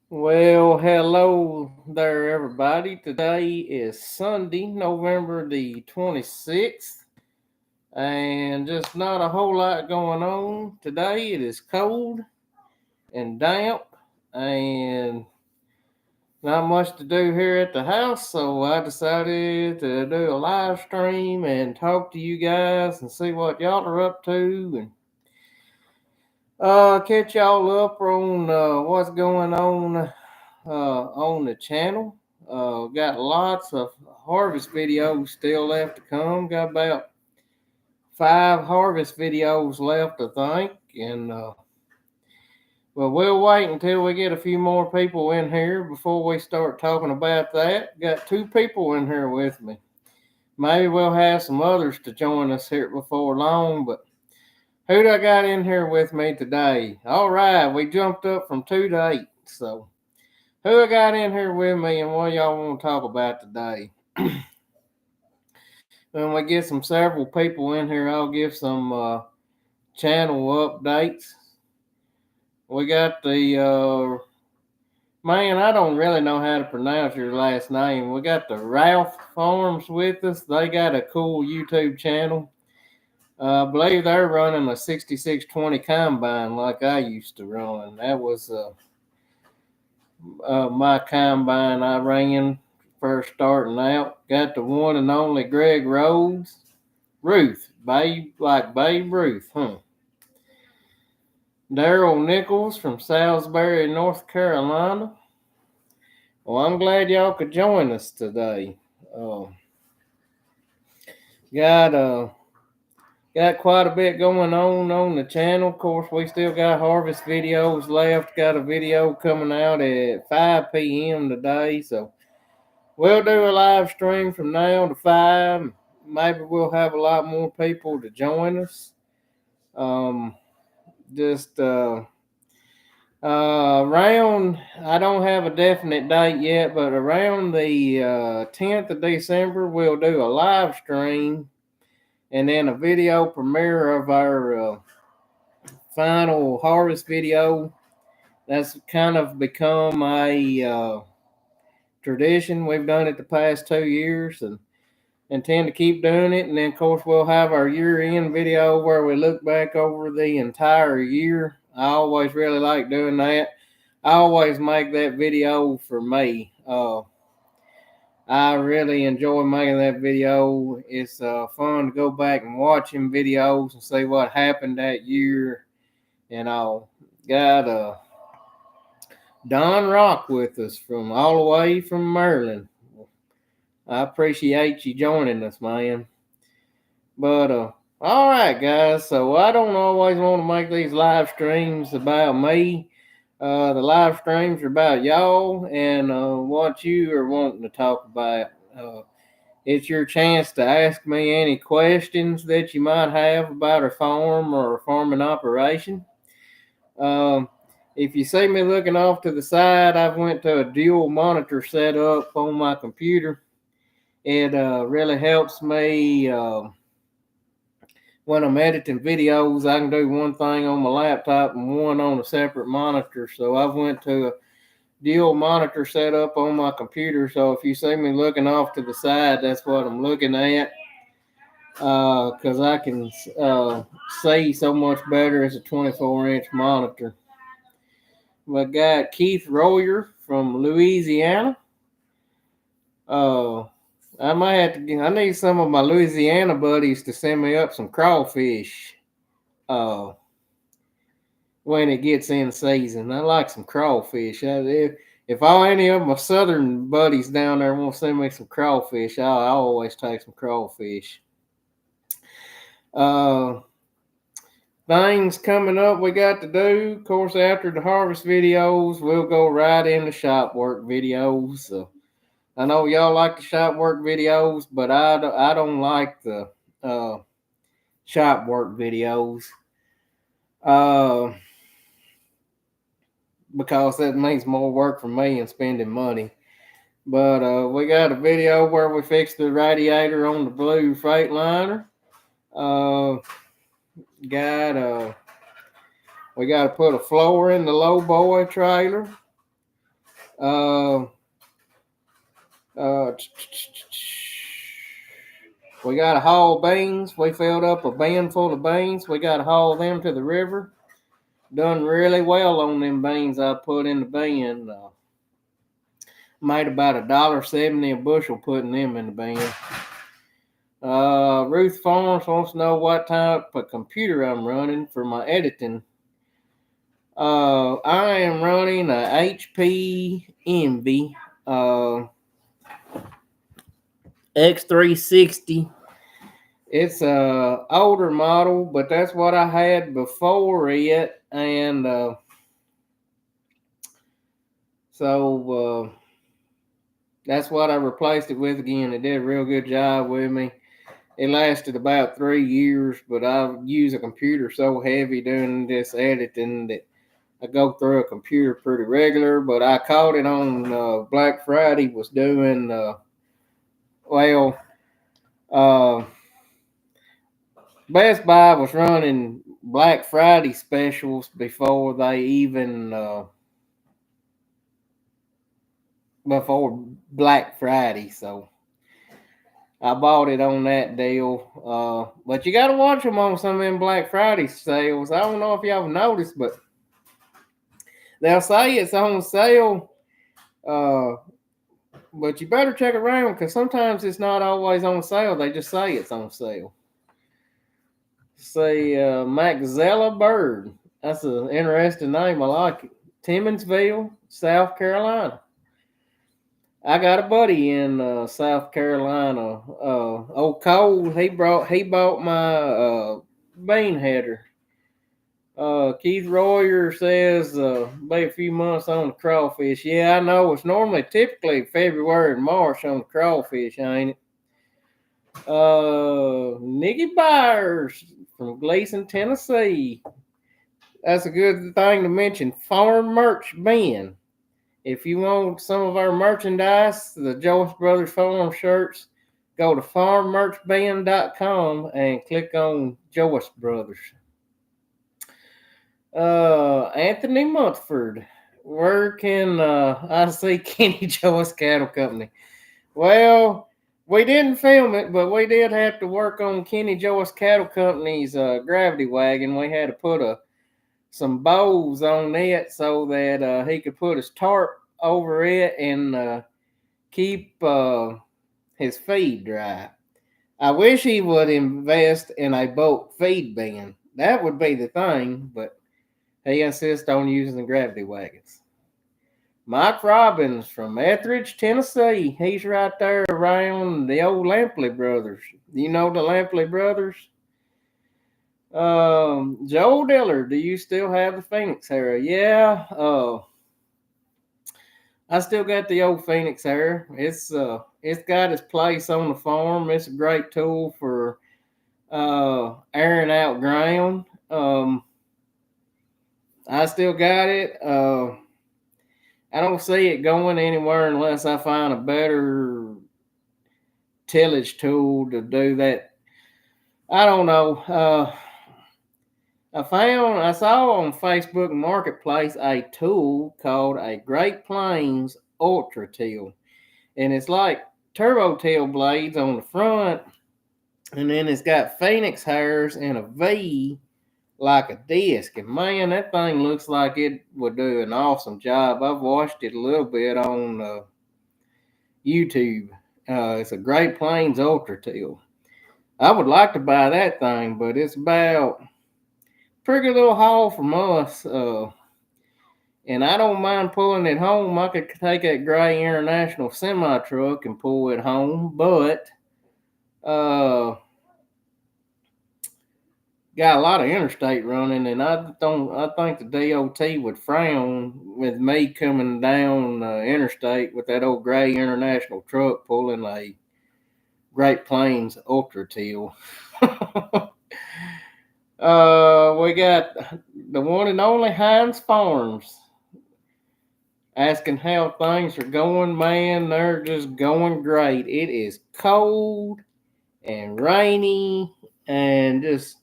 Well, hello there, everybody. Today is Sunday, November the 26th, and just not a whole lot going on. Today it is cold and damp, and not much to do here at the house, so I decided to do a live stream and talk to you guys and see what y'all are up to and catch y'all up on what's going on the channel. Got lots of harvest videos still left to come. Got about 5 harvest videos left, I think. And well, we'll wait until we get a few more people in here before we start talking about that. Got 2 people in here with me. Maybe we'll have some others to join us here before long, but who do I got in here with me today? All right, we jumped up from 2 to 8, so who I got in here with me and what y'all want to talk about today? When we get some several people in here, I'll give some channel updates. We got the man. I don't really know how to pronounce your last name. We got the Ralph Farms with us. They got a cool YouTube channel. I believe they're running a 6620 combine like I used to run. That was my combine I ran first starting out. Got the one and only Greg Rhodes. Ruth, Babe Ruth, huh? Daryl Nichols from Salisbury, North Carolina. Well, I'm glad y'all could join us today. Uh, got got quite a bit going on the channel. Of course, we still got harvest videos left. Got a video coming out at 5 p.m. today, so we'll do a live stream from now to 5. Maybe we'll have a lot more people to join us. Um, just around, I don't have a definite date yet, but around the 10th of December, we'll do a live stream and then a video premiere of our final harvest video. That's kind of become a tradition. We've done it the past 2 years and intend to keep doing it. And then, of course, we'll have our year end video where we look back over the entire year. I always really like doing that. I always make that video for me. I really enjoy making that video. It's fun to go back and watching videos and see what happened that year. And all. Got Don Rock with us from all the way from Maryland. I appreciate you joining us, man. But all right, guys. So I don't always want to make these live streams about me. The live streams are about y'all and what you are wanting to talk about. It's your chance to ask me any questions that you might have about a farm or a farming operation. Um, if you see me looking off to the side, I've went to a dual monitor setup on my computer. It really helps me when I'm editing videos. I can do one thing on my laptop and one on a separate monitor. So I've went to a dual monitor setup on my computer. So if you see me looking off to the side, that's what I'm looking at. Because I can see so much better as a 24-inch monitor. We got Keith Royer from Louisiana. Uh, I might have to. I need some of my Louisiana buddies to send me up some crawfish. Uh, when it gets in season, I like some crawfish. If all any of my southern buddies down there want to send me some crawfish, I'll always take some crawfish. Uh, Things coming up we got to do. Of course, after the harvest videos, we'll go right into shop work videos. So I know y'all like the shop work videos, but I don't like the uh, shop work videos uh, because that means more work for me and spending money. But we got a video where we fixed the radiator on the blue Freightliner. Uh, got We got to put a floor in the low boy trailer. Uh, uh, we got to haul beans. We filled up a bin full of beans. We got to haul them to the river. Done really well on them beans I put in the bin. Made about $1.70 a bushel putting them in the bin. Ruth Farms wants to know what type of computer I'm running for my editing. I am running a HP Envy X360. It's a older model, but that's what I had before it, and so that's what I replaced it with again. It did a real good job with me. It lasted about 3 years, but I use a computer so heavy doing this editing that I go through a computer pretty regular. But I caught it on Black Friday. Was doing Best Buy was running Black Friday specials before they even before Black Friday, so I bought it on that deal. But you got to watch them on some of them Black Friday sales. I don't know if y'all noticed, but they'll say it's on sale. But you better check around because sometimes it's not always on sale. They just say it's on sale. Say Maxella Bird. That's an interesting name. I like it. Timminsville, South Carolina. I got a buddy in South Carolina. Old Cole, he bought my bean header. Keith Royer says be a few months on the crawfish. Yeah, I know. It's typically February and March on the crawfish, ain't it? Nikki Byers from Gleason, Tennessee. That's a good thing to mention. Farm Merch Bin. If you want some of our merchandise, the Joyce Brothers Farm shirts, go to farmmerchbin.com and click on Joyce Brothers. Anthony Montford, where can I see Kenny Joyce Cattle Company? Well, we didn't film it, but we did have to work on Kenny Joyce Cattle Company's gravity wagon. We had to put some bows on it so that he could put his tarp over it and keep his feed dry. I wish he would invest in a boat feed bin. That would be the thing, but he insists on using the gravity wagons. Mike Robbins from Etheridge, Tennessee. He's right there around the old Lampley brothers. You know the Lampley brothers? Joe Diller, do you still have the Phoenix Harrow? Yeah. I still got the old Phoenix Harrow. It's got its place on the farm. It's a great tool for airing out ground. I still got it. I don't see it going anywhere unless I find a better tillage tool to do that. I don't know. I saw on Facebook Marketplace a tool called a Great Plains Ultra Till, and it's like turbo till blades on the front, and then it's got Phoenix hairs in a V like a disc. And man, that thing looks like it would do an awesome job. I've watched it a little bit on YouTube. It's a Great Plains Ultra Till. I would like to buy that thing, but it's about pretty good little haul from us. And I don't mind pulling it home. I could take that gray International semi truck and pull it home, but got a lot of interstate running, and I think the DOT would frown with me coming down interstate with that old gray International truck pulling a Great Plains Ultra Till. We got the one and only Heinz Farms asking how things are going. Man, they're just going great. It is cold and rainy and just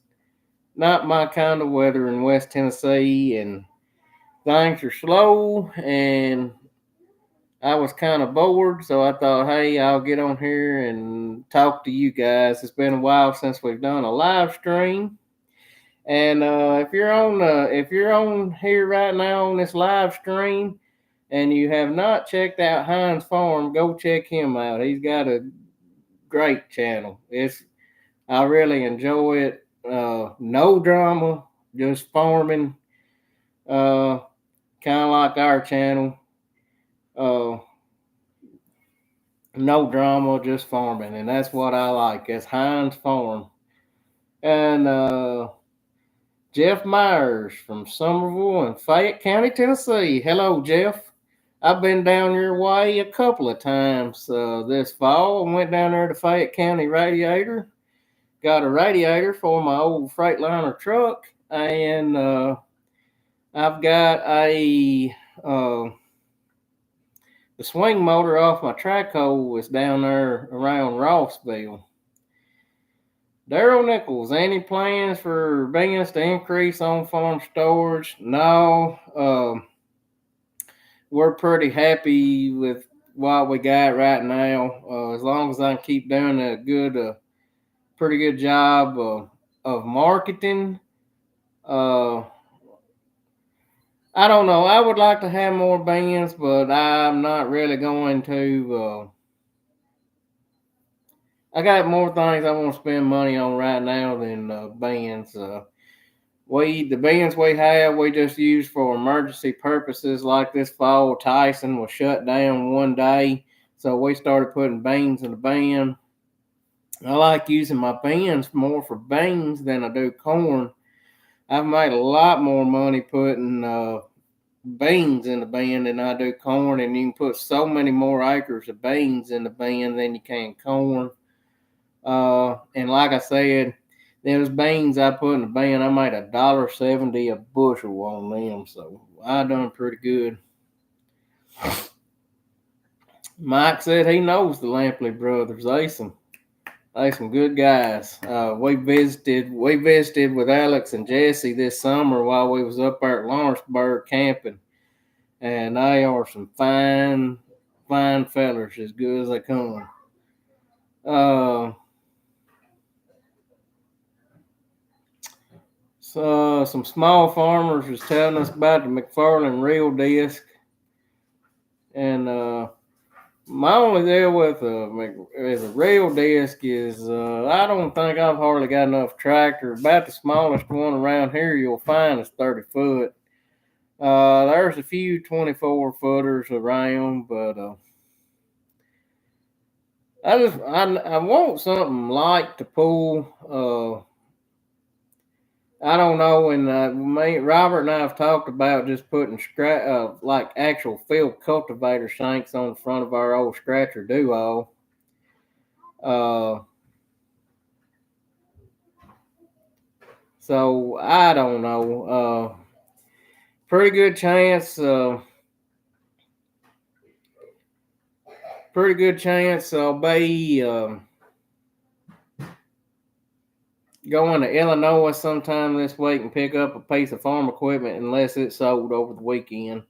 not my kind of weather in West Tennessee, and things are slow, and I was kind of bored, so I thought, hey, I'll get on here and talk to you guys. It's been a while since we've done a live stream, and if you're on here right now on this live stream, and you have not checked out Heinz Farm, go check him out. He's got a great channel. I really enjoy it. No drama, just farming. Uh, Kind of like our channel. Uh, no drama, just farming, and that's what I like. It's Heinz Farm. And Jeff Myers from Somerville in Fayette County, Tennessee. Hello, Jeff. I've been down your way a couple of times this fall. I went down there to Fayette County Radiator, got a radiator for my old Freightliner truck, and I've got the swing motor off my track hoe was down there around Rossville. Daryl Nichols, any plans for beans to increase on farm storage? No. We're pretty happy with what we got right now. As long as I can keep doing pretty good job of marketing. I don't know. I would like to have more bands, but I'm not really going to. I got more things I want to spend money on right now than bands. The bands we have, we just use for emergency purposes. Like this fall, Tyson was shut down one day, so we started putting beans in the band. I like using my bands more for beans than I do corn. I've made a lot more money putting beans in the band than I do corn, and you can put so many more acres of beans in the band than you can corn. And like I said, those beans I put in the band, I made $1.70 a bushel on them, so I done pretty good. Mike said he knows the Lampley brothers. They some good guys. We visited with Alex and Jesse this summer while we was up there at Lawrenceburg camping, and they are some fine fellers, as good as they come. So some small farmers was telling us about the McFarland Real Disc, and my only deal with a Real Disc is I don't think I've hardly got enough tractor. About the smallest one around here you'll find is 30 foot. There's a few 24 footers around, but I want something light to pull. I don't know, and Robert and I have talked about just putting like actual field cultivator shanks on the front of our old Scratcher Duo. So I don't know. Pretty good chance. Pretty good chance I'll be going to Illinois sometime this week and pick up a piece of farm equipment unless it's sold over the weekend.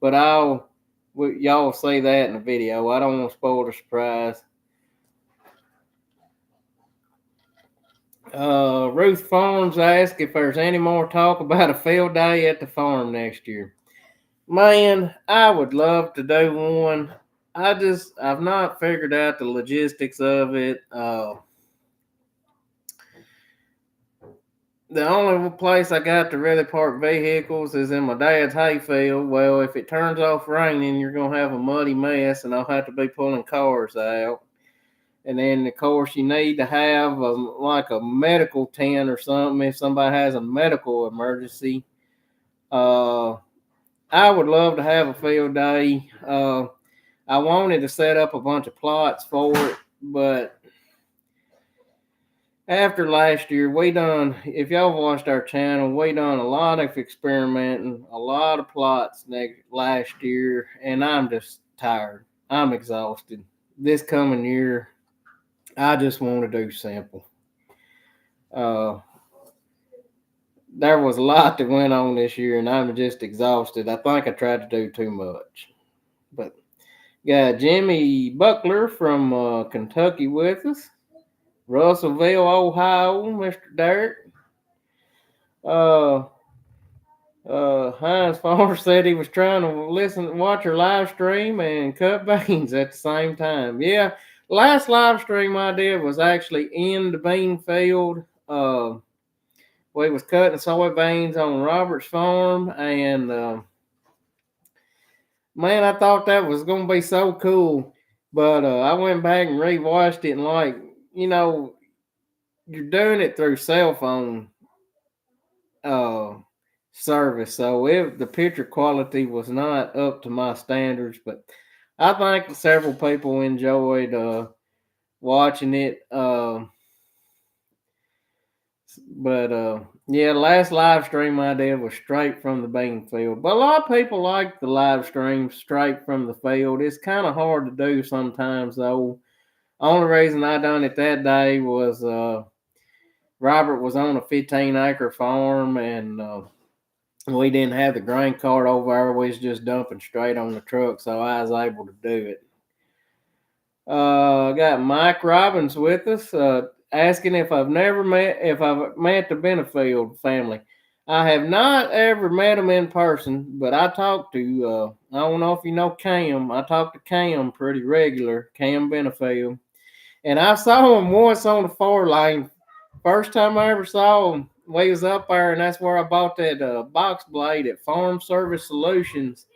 But y'all see that in the video. I don't want to spoil the surprise. Ruth Farms asked if there's any more talk about a field day at the farm next year. Man, I would love to do one. I've not figured out the logistics of it. The only place I got to really park vehicles is in my dad's hayfield. Well, if it turns off raining, you're going to have a muddy mess, and I'll have to be pulling cars out. And then, of course, you need to have like a medical tent or something if somebody has a medical emergency. I would love to have a field day. I wanted to set up a bunch of plots for it, but after last year, if y'all watched our channel, we done a lot of experimenting, a lot of plots last year, and I'm just tired. I'm exhausted. This coming year, I just want to do simple. There was a lot that went on this year, and I'm just exhausted. I think I tried to do too much. But Got Jimmy Buckler from Kentucky with us. Russellville, Ohio, Mr. Derek. Uh, Heinz Farmer said he was trying to watch her live stream and cut beans at the same time. Yeah, last live stream I did was actually in the bean field. We was cutting soybeans on Robert's farm, and man, I thought that was gonna be so cool. But I went back and rewatched it, and like, you know, you're doing it through cell phone uh, service, so the picture quality was not up to my standards. But I think several people enjoyed watching it. But yeah, last live stream I did was straight from the bean field. But a lot of people like the live stream straight from the field. It's kind of hard to do sometimes, though. Only reason I done it that day was Robert was on a 15-acre farm, and we didn't have the grain cart over there. We was just dumping straight on the truck, so I was able to do it. Got Mike Robbins with us, asking if I've met the Benefield family. I have not ever met them in person, but I talked to, I don't know if you know Cam. I talk to Cam pretty regular, Cam Benefield. And I saw him once on the 4-lane. First time I ever saw him, we was up there, and that's where I bought that box blade at Farm Service Solutions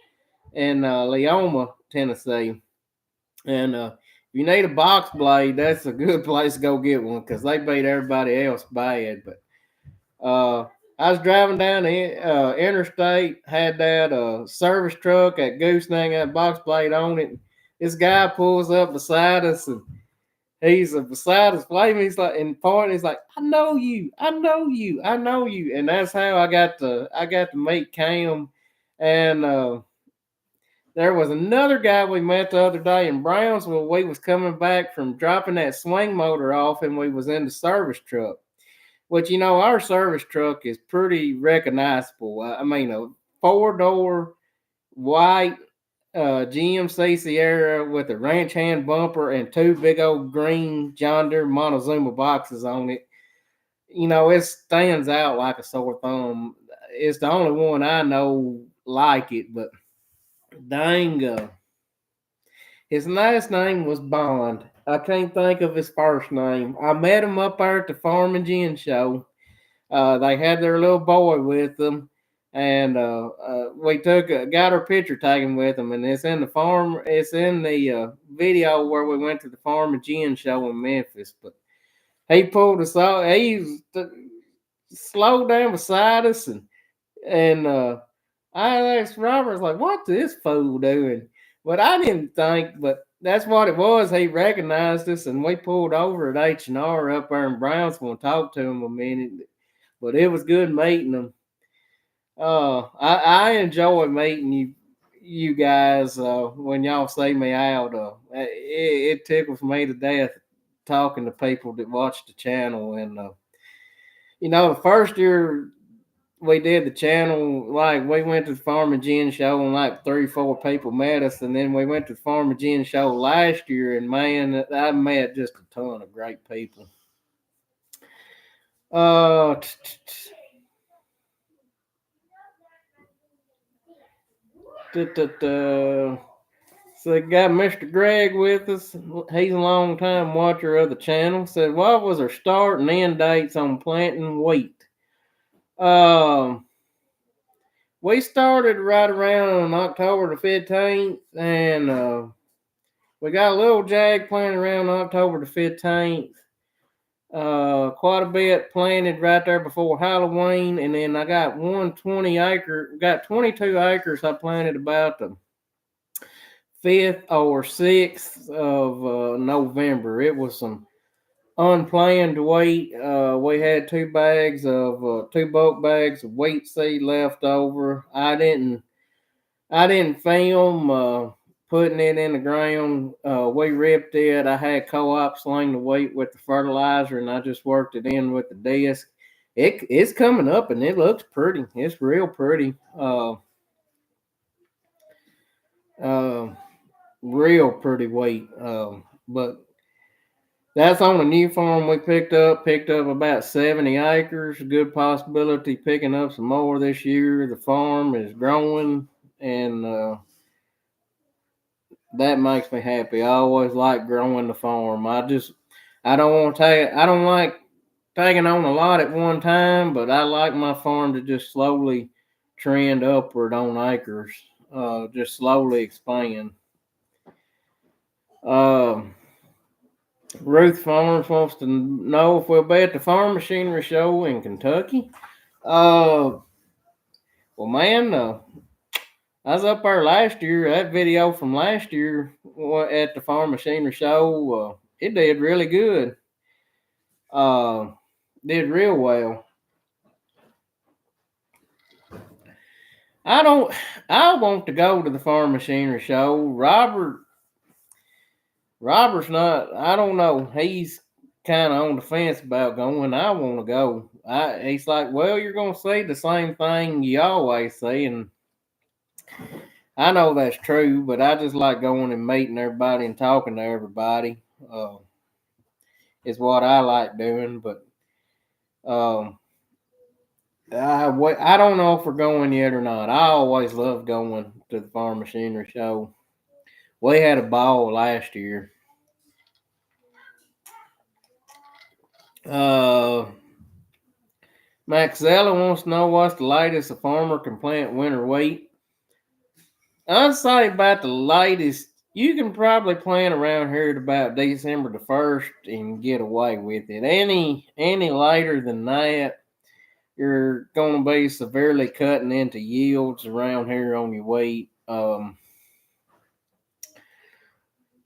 in Leoma, Tennessee. And if you need a box blade, that's a good place to go get one because they beat everybody else bad. But I was driving down the interstate, had that service truck at Gooseneck, that box blade on it. This guy pulls up beside us, and he's beside his flame. He's like, and pointing, he's like, I know you, I know you, I know you. And that's how I got to meet Cam. And there was another guy we met the other day in Brownsville. We was coming back from dropping that swing motor off, and we was in the service truck. Which, our service truck is pretty recognizable. I mean, a 4-door white GMC Sierra with a ranch hand bumper and 2 big old green John Deere Montezuma boxes on it. It stands out like a sore thumb. It's the only one I know like it, but dang, his last name was Bond. I can't think of his first name. I met him up there at the Farm and Gin show. They had their little boy with them, and we got our picture taken with them, and it's in the video where we went to the Farm and Gin show in Memphis. But he pulled us out. He slowed down beside us, and I asked Robert, like, "What's this fool doing?" But I didn't think, but that's what it was. He recognized us, and we pulled over at H&R up there in Brownsville and talked to him a minute. But it was good meeting them. I enjoy meeting you guys when y'all see me out. It tickles me to death talking to people that watch the channel. And the first year we did the channel, like, we went to the Farm and Gin show, and like 3-4 people met us, and then we went to the Farm and Gin show last year, and man, I met just a ton of great people. So we got Mr. Greg with us. He's a long time watcher of the channel. Said, what was our start and end dates on planting wheat? We started right around October the 15th, and we got a little jag planted around October the 15th. Quite a bit planted right there before Halloween, and then I got 22 acres I planted about the 5th or 6th of November. It was some unplanned wheat. We had 2 bulk bags of wheat seed left over. I didn't film putting it in the ground. We ripped it. I had co-op sling the wheat with the fertilizer, and I just worked it in with the disc. It's coming up, and it looks pretty. It's real pretty. real pretty weight. But that's on a new farm we picked up. Picked up about 70 acres. Good possibility picking up some more this year. The farm is growing, and that makes me happy. I always like growing the farm. I don't want to take. I don't like taking on a lot at one time, but I like my farm to just slowly trend upward on acres. Just slowly expand. Um, Ruth Farms wants to know if we'll be at the Farm Machinery Show in Kentucky. Uh, well, man, I was up there last year. That video from last year at the Farm Machinery Show, it did really good. Uh, did real well. I don't. I want to go to the Farm Machinery Show. Robert's not. I don't know. He's kind of on the fence about going. I want to go. He's like, well, you're gonna say the same thing you always say, and I know that's true. But I just like going and meeting everybody and talking to everybody. Is what I like doing. But um, I don't know if we're going yet or not. I always love going to the Farm Machinery Show. We had a ball last year. Uh, Maxella wants to know what's the latest a farmer can plant winter wheat. I'd say about the latest, you can probably plant around here at about December the 1st and get away with it. Any later than that, you're going to be severely cutting into yields around here on your wheat. A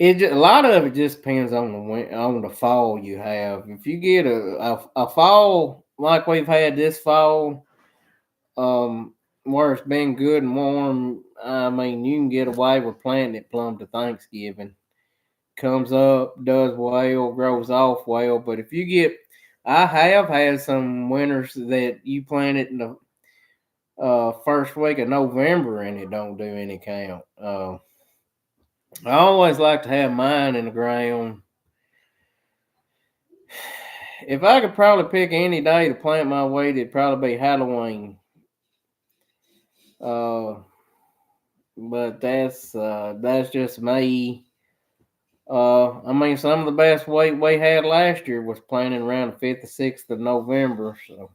lot of it just depends on the fall you have. If you get a fall like we've had this fall, where it's been good and warm, I mean you can get away with planting it plumb to Thanksgiving. Comes up, does well, grows off well. But if you get, I have had some winters that you plant it in the first week of November and it don't do any count. I always like to have mine in the ground. If I could probably pick any day to plant my wheat, it'd probably be Halloween. Uh, but that's just me. I mean, some of the best wheat we had last year was planting around the 5th or 6th of November. So,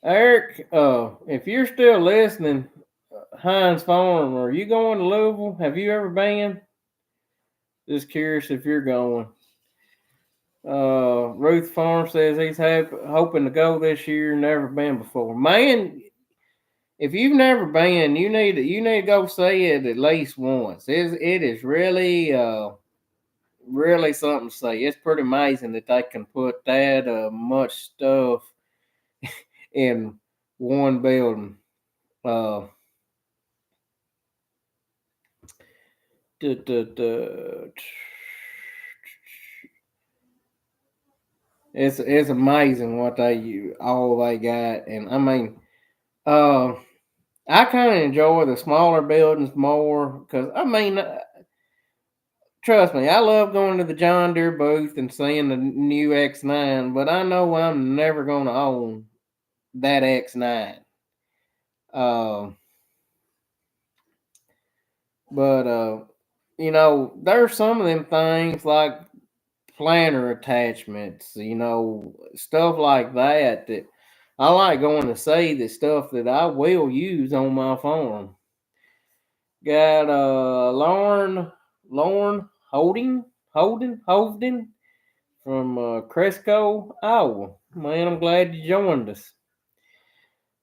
Eric, if you're still listening, Heinz Farm, are you going to Louisville? Have you ever been? Just curious if you're going. Ruth Farm says he's hoping to go this year. Never been before. Man, if you've never been, you need to go see it at least once. It is really really something to say. It's pretty amazing that they can put that much stuff in one building. Uh, duh, duh, duh. It's amazing what all they got, and I mean, uh, I kind of enjoy the smaller buildings more because I mean, trust me, I love going to the John Deere booth and seeing the new X9, but I know I'm never going to own that X9. Uh, but there's some of them things like planter attachments, stuff like that I like going to see the stuff that I will use on my farm. Got Lauren Holden from Cresco, Iowa. Man, I'm glad you joined us.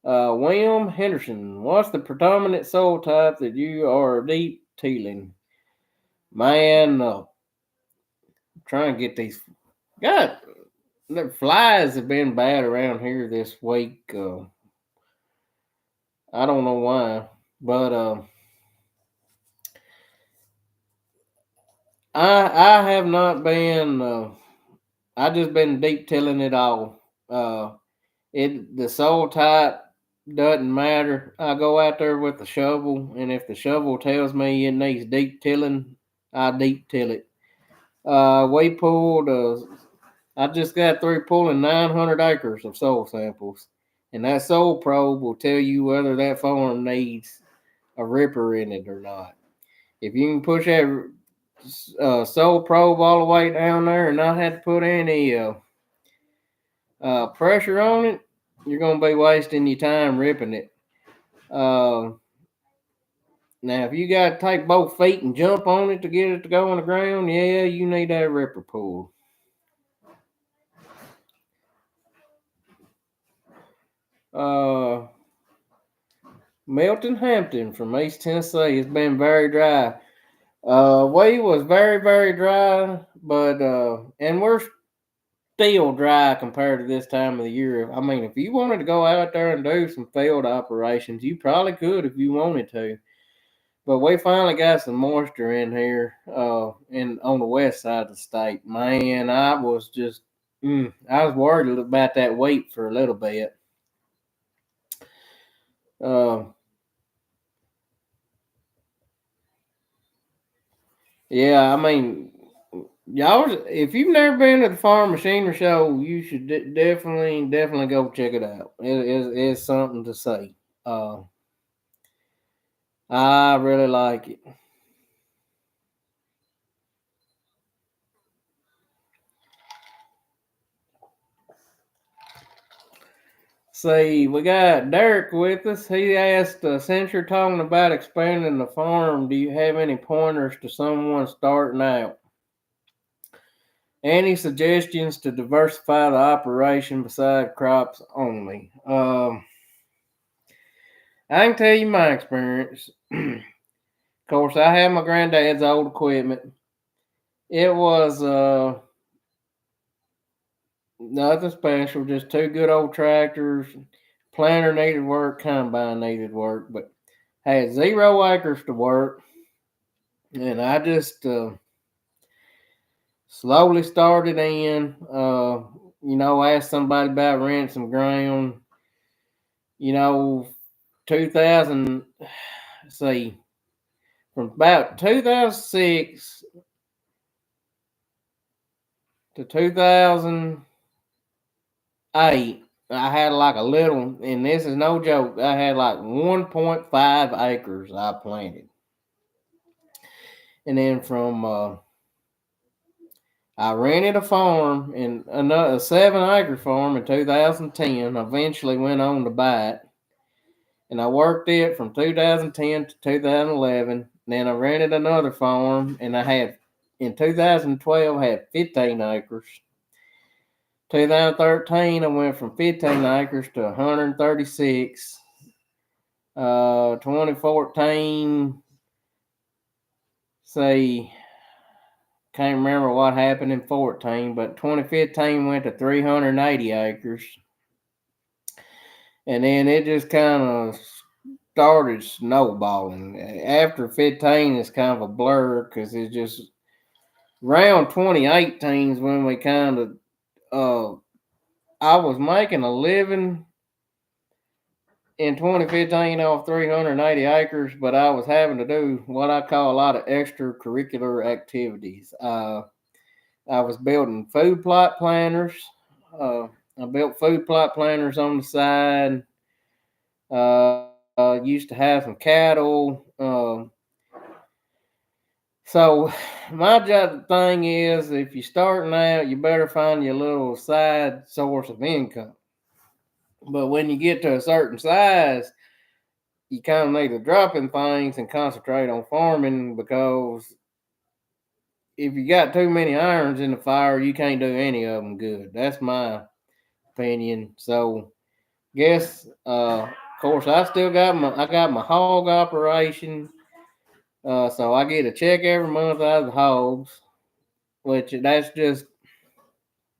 William Henderson, what's the predominant soil type that you are deep tealing? Man, trying to get these. God, the flies have been bad around here this week. I don't know why, but I have not been. I just been deep tilling it all. The soil type. doesn't matter. I go out there with the shovel, and if the shovel tells me it needs deep tilling, I deep till it. We pulled. I just got through pulling 900 acres of soil samples, and that soil probe will tell you whether that farm needs a ripper in it or not. If you can push that soil probe all the way down there and not have to put any pressure on it, you're going to be wasting your time ripping it. Uh, Now, if you got to take both feet and jump on it to get it to go on the ground, yeah, you need that ripper pull. Uh, Milton Hampton from East Tennessee has been very dry. We was very, very dry, but and we're still dry compared to this time of the year. I mean, if you wanted to go out there and do some field operations, you probably could if you wanted to. But we finally got some moisture in here, in on the west side of the state. Man, I was just, I was worried about that wheat for a little bit. Uh, yeah, I mean, y'all, if you've never been to the Farm Machinery Show, you should definitely go check it out. It's something to see. Uh, I really like it. See, we got Derek with us. He asked, since you're talking about expanding the farm, do you have any pointers to someone starting out? Any suggestions to diversify the operation beside crops only? I can tell you my experience. Of course, I had my granddad's old equipment. It was nothing special, just two good old tractors. Planter needed work, combine needed work, but had 0 acres to work, and I just slowly started in. Asked somebody about renting some ground. 2000. See, from about 2006 to 2008, I had like a little, and this is no joke, I had like 1.5 acres I planted. And then from I rented a farm in another 7 acre farm in 2010. Eventually went on to buy it, and I worked it from 2010 to 2011. Then I rented another farm, and I had in 2012 had 15 acres. 2013 I went from 15 acres to 136. 2014, say, can't remember what happened in 14, but 2015 went to 380 acres. And then it just kind of started snowballing. After 15, it's kind of a blur because it's just around 2018 is when we kind of, I was making a living in 2015 off 380 acres, but I was having to do what I call a lot of extracurricular activities. I was building food plot planners. I built food plot planners on the side. Used to have some cattle. So my job thing is, if you're starting out, you better find your little side source of income. But when you get to a certain size, you kind of need to drop in things and concentrate on farming, because if you got too many irons in the fire, you can't do any of them good. That's my opinion. So, guess, of course, I got my hog operation. So I get a check every month out of the hogs, which that's just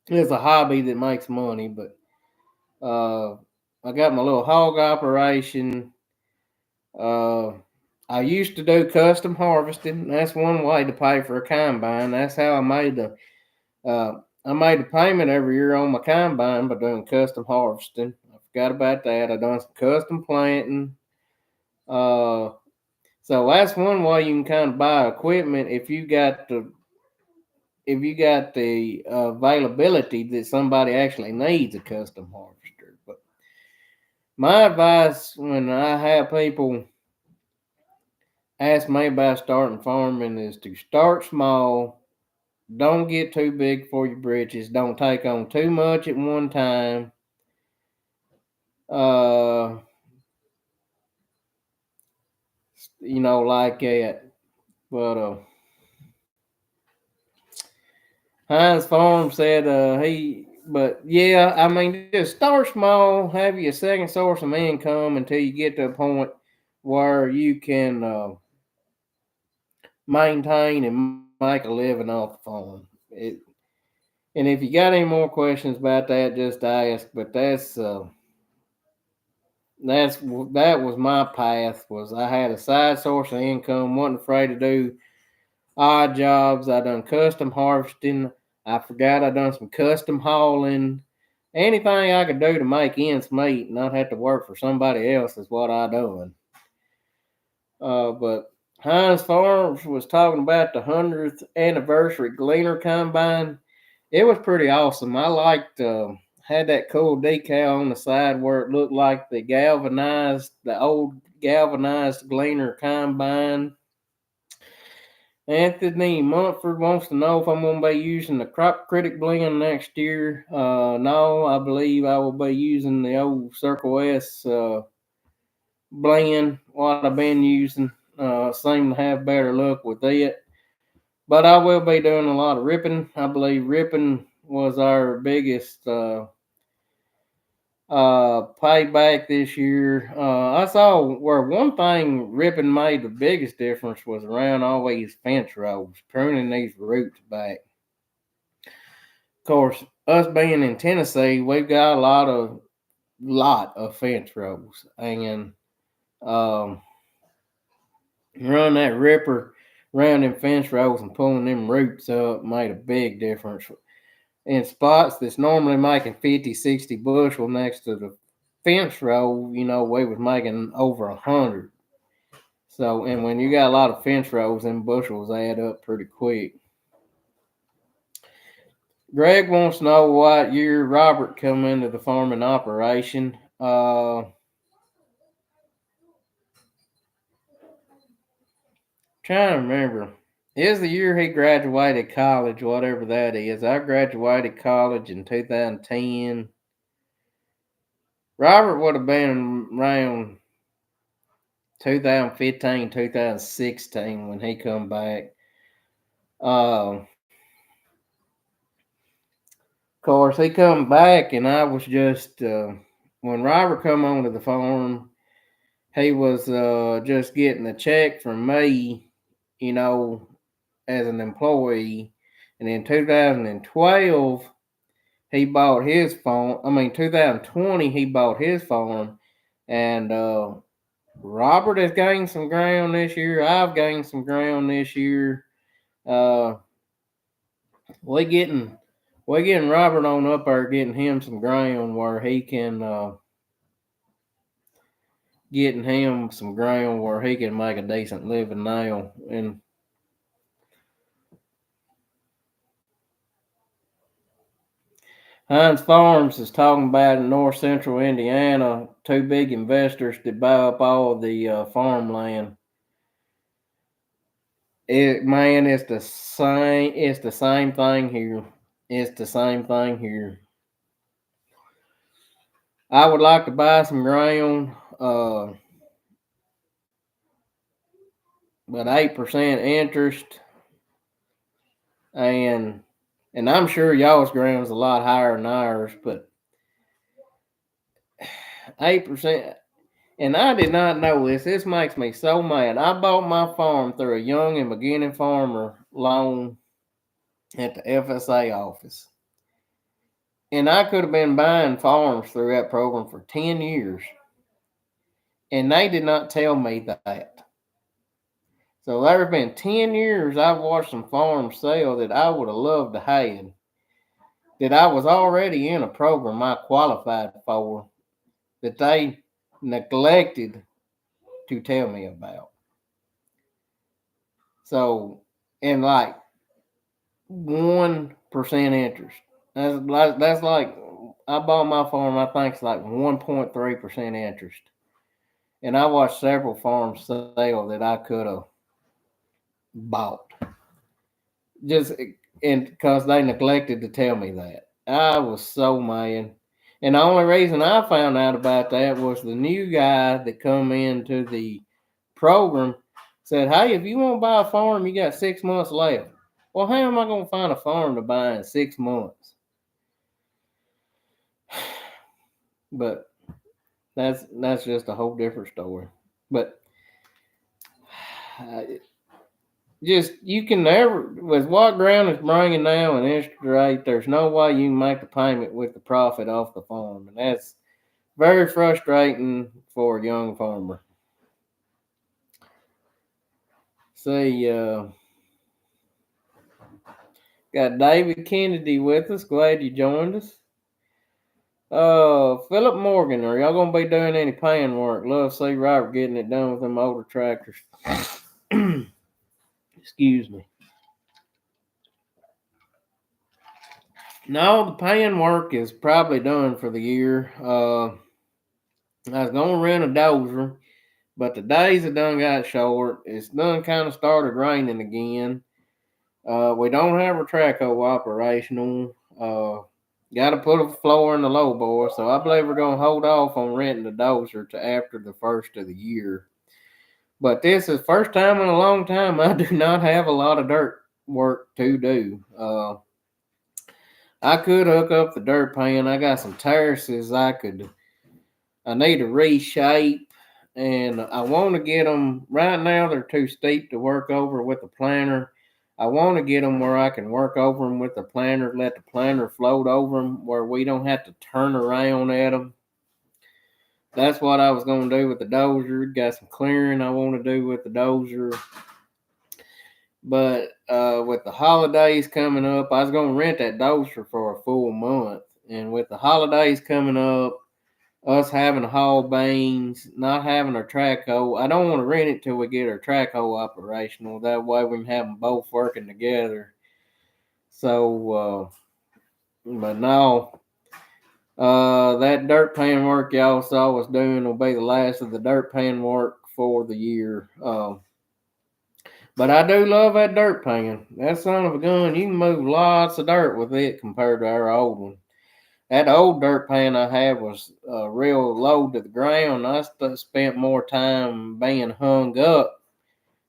it's a hobby that makes money. But uh, I got my little hog operation. Uh, I used to do custom harvesting. That's one way to pay for a combine. That's how I made the payment every year on my combine by doing custom harvesting. Forgot about that. I done some custom planting. Uh, so that's one way you can kind of buy equipment if you got the availability that somebody actually needs a custom harvester. But my advice when I have people ask me about starting farming is to start small. Don't get too big for your britches. Don't take on too much at one time. Uh, like that. But Heinz Farm said but yeah, I mean, just start small, have your second source of income until you get to a point where you can maintain and make a living off the farm. And if you got any more questions about that, just ask. But that was my path. Was I had a side source of income, wasn't afraid to do odd jobs. I done custom harvesting. I forgot I done some custom hauling. Anything I could do to make ends meet and not have to work for somebody else is what I done. But Heinz Farms was talking about the 100th anniversary Gleaner Combine. It was pretty awesome. I liked had that cool decal on the side where it looked like the old galvanized Gleaner Combine. Anthony Montford wants to know if I'm going to be using the Crop Critic blend next year. No, I believe I will be using the old Circle S blend, what I've been using. Seem to have better luck with it. But I will be doing a lot of ripping. I believe ripping was our biggest payback this year. I saw where one thing ripping made the biggest difference was around all these fence rows, pruning these roots back. Of course, us being in Tennessee, we've got a lot of fence rows, and run that ripper around them fence rows and pulling them roots up made a big difference. In spots that's normally making 50, 60 bushel next to the fence row, we was making over 100. So, and when you got a lot of fence rows, them bushels add up pretty quick. Greg wants to know what year Robert come into the farming operation. Trying to remember. Is the year he graduated college, whatever that is. I graduated college in 2010. Robert would have been around 2015, 2016 when he come back. Of course, he come back, and I was just when Robert come onto the farm, he was just getting a check from me, as an employee, and in 2012 he bought his farm. 2020 he bought his farm, and Robert has gained some ground this year. I've gained some ground this year. Uh, we getting Robert on up there, getting him some ground where he can make a decent living now. And Heinz Farms is talking about in north central Indiana, two big investors to buy up all the farmland. It's the same. It's the same thing here. It's the same thing here. I would like to buy some ground, but 8% interest, and I'm sure y'all's ground is a lot higher than ours, but 8%. And I did not know this. This makes me so mad. I bought my farm through a young and beginning farmer loan at the FSA office. And I could have been buying farms through that program for 10 years. And they did not tell me that. So there have been 10 years I've watched some farms sell that I would have loved to have. That I was already in a program I qualified for. that they neglected to tell me about. So, and like 1% interest. That's like I bought my farm. I think it's like 1.3% interest, and I watched several farms sell that I could have bought just and because they neglected to tell me that. I was so mad. And the only reason I found out about that was the new guy that come into the program said, "Hey, if you want to buy a farm, you got 6 months left." Well, how am I going to find a farm to buy in 6 months? But that's just a whole different story. But just you can never with what ground is bringing now an interest rate. There's no way you can make the payment with the profit off the farm, and that's very frustrating for a young farmer. See, got David Kennedy with us. Glad you joined us. Philip Morgan, are y'all gonna be doing any pan work? Love to see Robert getting it done with them older tractors. Excuse me. No, the pan work is probably done for the year. I was gonna rent a dozer, but the days have done got short. It's done kind of started raining again. We don't have a traco operational. Got to put a floor in the low boy, so I believe we're gonna hold off on renting the dozer to after the first of the year. But this is first time in a long time I do not have a lot of dirt work to do. I could hook up the dirt pan. I got some terraces I need to reshape, and I want to get them. Right now, they're too steep to work over with the planter. I want to get them where I can work over them with the planter, let the planter float over them, where we don't have to turn around at them. That's what I was going to do with the dozer. Got some clearing I want to do with the dozer. But with the holidays coming up, I was going to rent that dozer for a full month. And with the holidays coming up, us having to haul beans, not having our track hoe. I don't want to rent it till we get our track hoe operational. That way we can have them both working together. So, but no, that dirt pan work y'all saw us doing will be the last of the dirt pan work for the year. But I do love that dirt pan. That son of a gun, you can move lots of dirt with it compared to our old one. That old dirt pan I had was real low to the ground. I spent more time being hung up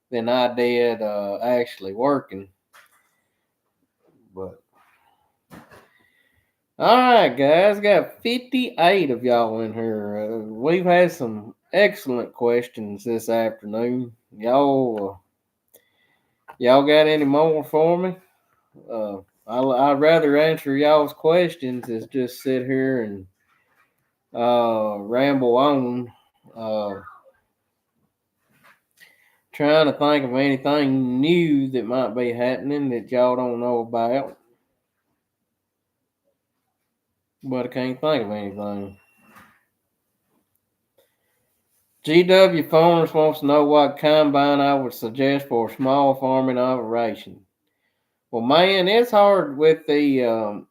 than I did actually working. But all right, guys, got 58 of y'all in here. We've had some excellent questions this afternoon. Y'all got any more for me? I'd rather answer y'all's questions as just sit here and ramble on. Trying to think of anything new that might be happening that y'all don't know about. But I can't think of anything. GW Farmers wants to know what combine I would suggest for a small farming operation. Well, man, it's hard with the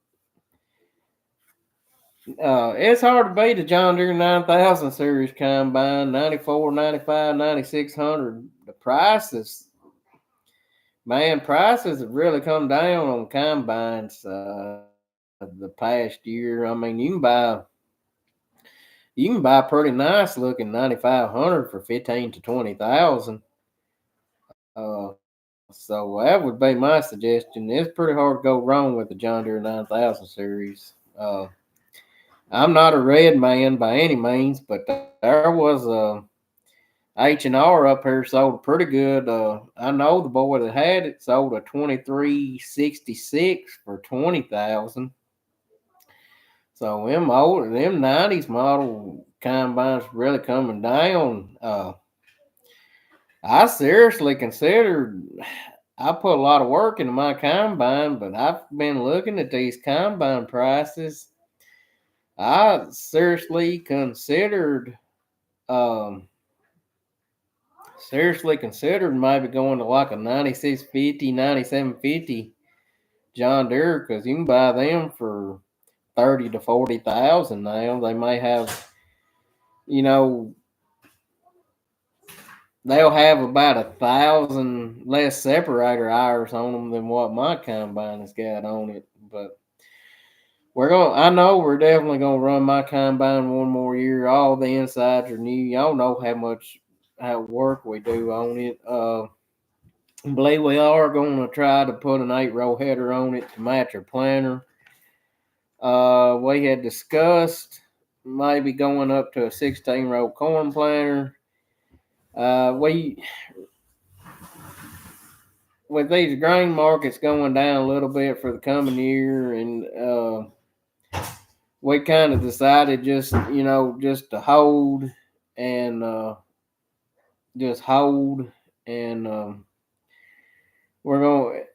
it's hard to beat the John Deere 9000 series combine, 94, 95, 9600. The prices, man, prices have really come down on combines the past year. I mean, you can buy pretty nice looking 9500 for 15 to 20,000. So that would be my suggestion. It's pretty hard to go wrong with the John Deere 9000 series. I'm not a red man by any means, but there was a H&R up here sold pretty good. I know the boy that had it sold a 2366 for 20,000. So them 90s model combines really coming down. I seriously considered. I put a lot of work into my combine, but I've been looking at these combine prices. I seriously considered um maybe going to like a 9650, 9750 John Deere, because you can buy them for 30 to 40,000 now. They may have, you know, they'll have about 1,000 less separator hours on them than what my combine has got on it. But I know we're definitely gonna run my combine one more year. All the insides are new. Y'all know how work we do on it. I believe we are gonna try to put an 8-row header on it to match our planter. We had discussed maybe going up to a 16-row corn planter. We With these grain markets going down a little bit for the coming year, and we kind of decided just to hold and just hold, and we're going to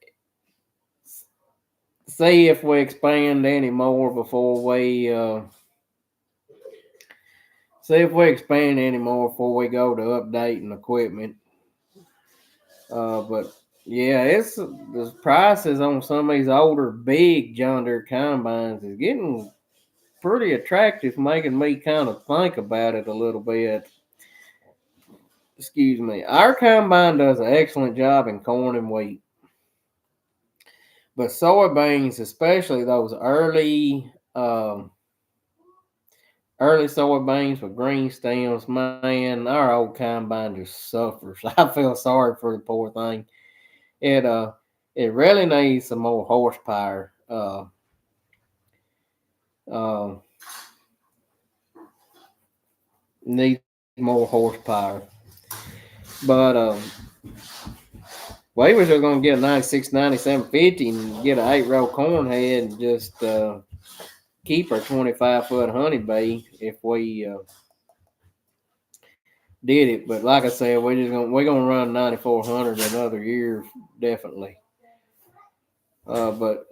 see if we expand any more before we go to updating equipment. But yeah, it's the prices on some of these older big John Deere combines is getting pretty attractive, making me kind of think about it a little bit. Excuse me. Our combine does an excellent job in corn and wheat, but soybeans, especially those early soybeans with green stems, man, our old combine just suffers. I feel sorry for the poor thing. It it really needs some more horsepower. Uh, needs more horsepower. But we was just gonna get a 96, 97, 50 and get an 8-row corn head and just keep our 25-foot honey bay if we did it. But like I said, we're gonna run 9400 another year definitely. But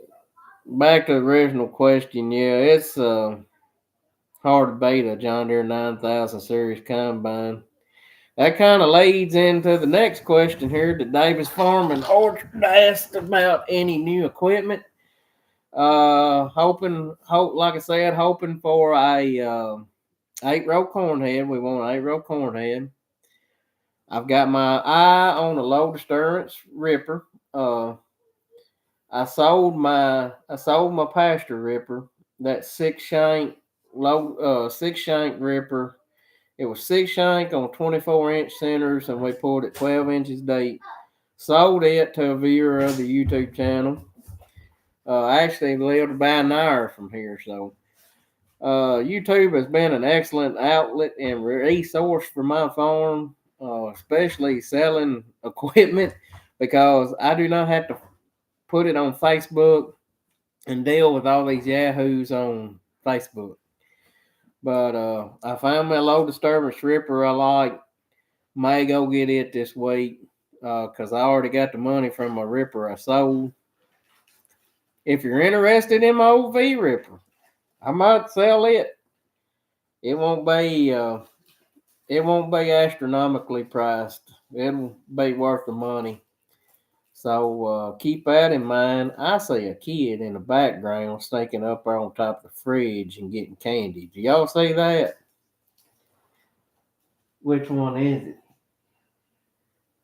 back to the original question, yeah, it's hard to beat a John Deere 9000 series combine. That kind of leads into the next question here that Davis Farm and Orchard asked about any new equipment. Like I said, hoping for a 8-row corn head. We want an 8-row corn head. I've got my eye on a low disturbance ripper. I sold my pasture ripper, that 6 shank ripper. It was 6 shank on 24-inch centers, and we pulled it 12 inches deep. Sold it to a viewer of the YouTube channel. Actually lived about an hour from here, so YouTube has been an excellent outlet and resource for my farm, especially selling equipment, because I do not have to put it on Facebook and deal with all these yahoos on Facebook. But I found me a low disturbance ripper I like. May go get it this week because I already got the money from my ripper I sold. If you're interested in my old V ripper, I might sell it. It won't be astronomically priced. It'll be worth the money. So keep that in mind. I see a kid in the background sneaking up there on top of the fridge and getting candy. Do y'all see that? Which one is it?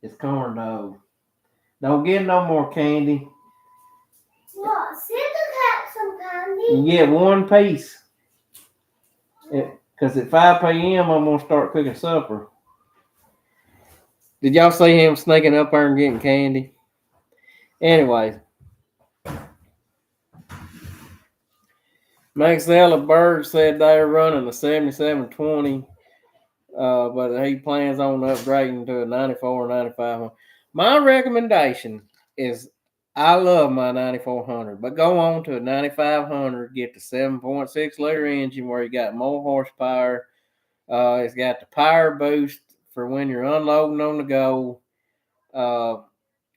It's corn dog. Don't get no more candy. What? Santa got some candy? You get one piece. Because at 5 p.m. I'm going to start cooking supper. Did y'all see him sneaking up there and getting candy? Anyways. Maxella Bird said they're running a 7720, but he plans on upgrading to a 94 or 95. My recommendation is I love my 9400, but go on to a 9500, get the 7.6 liter engine where you got more horsepower. It's got the power boost for when you're unloading on the go.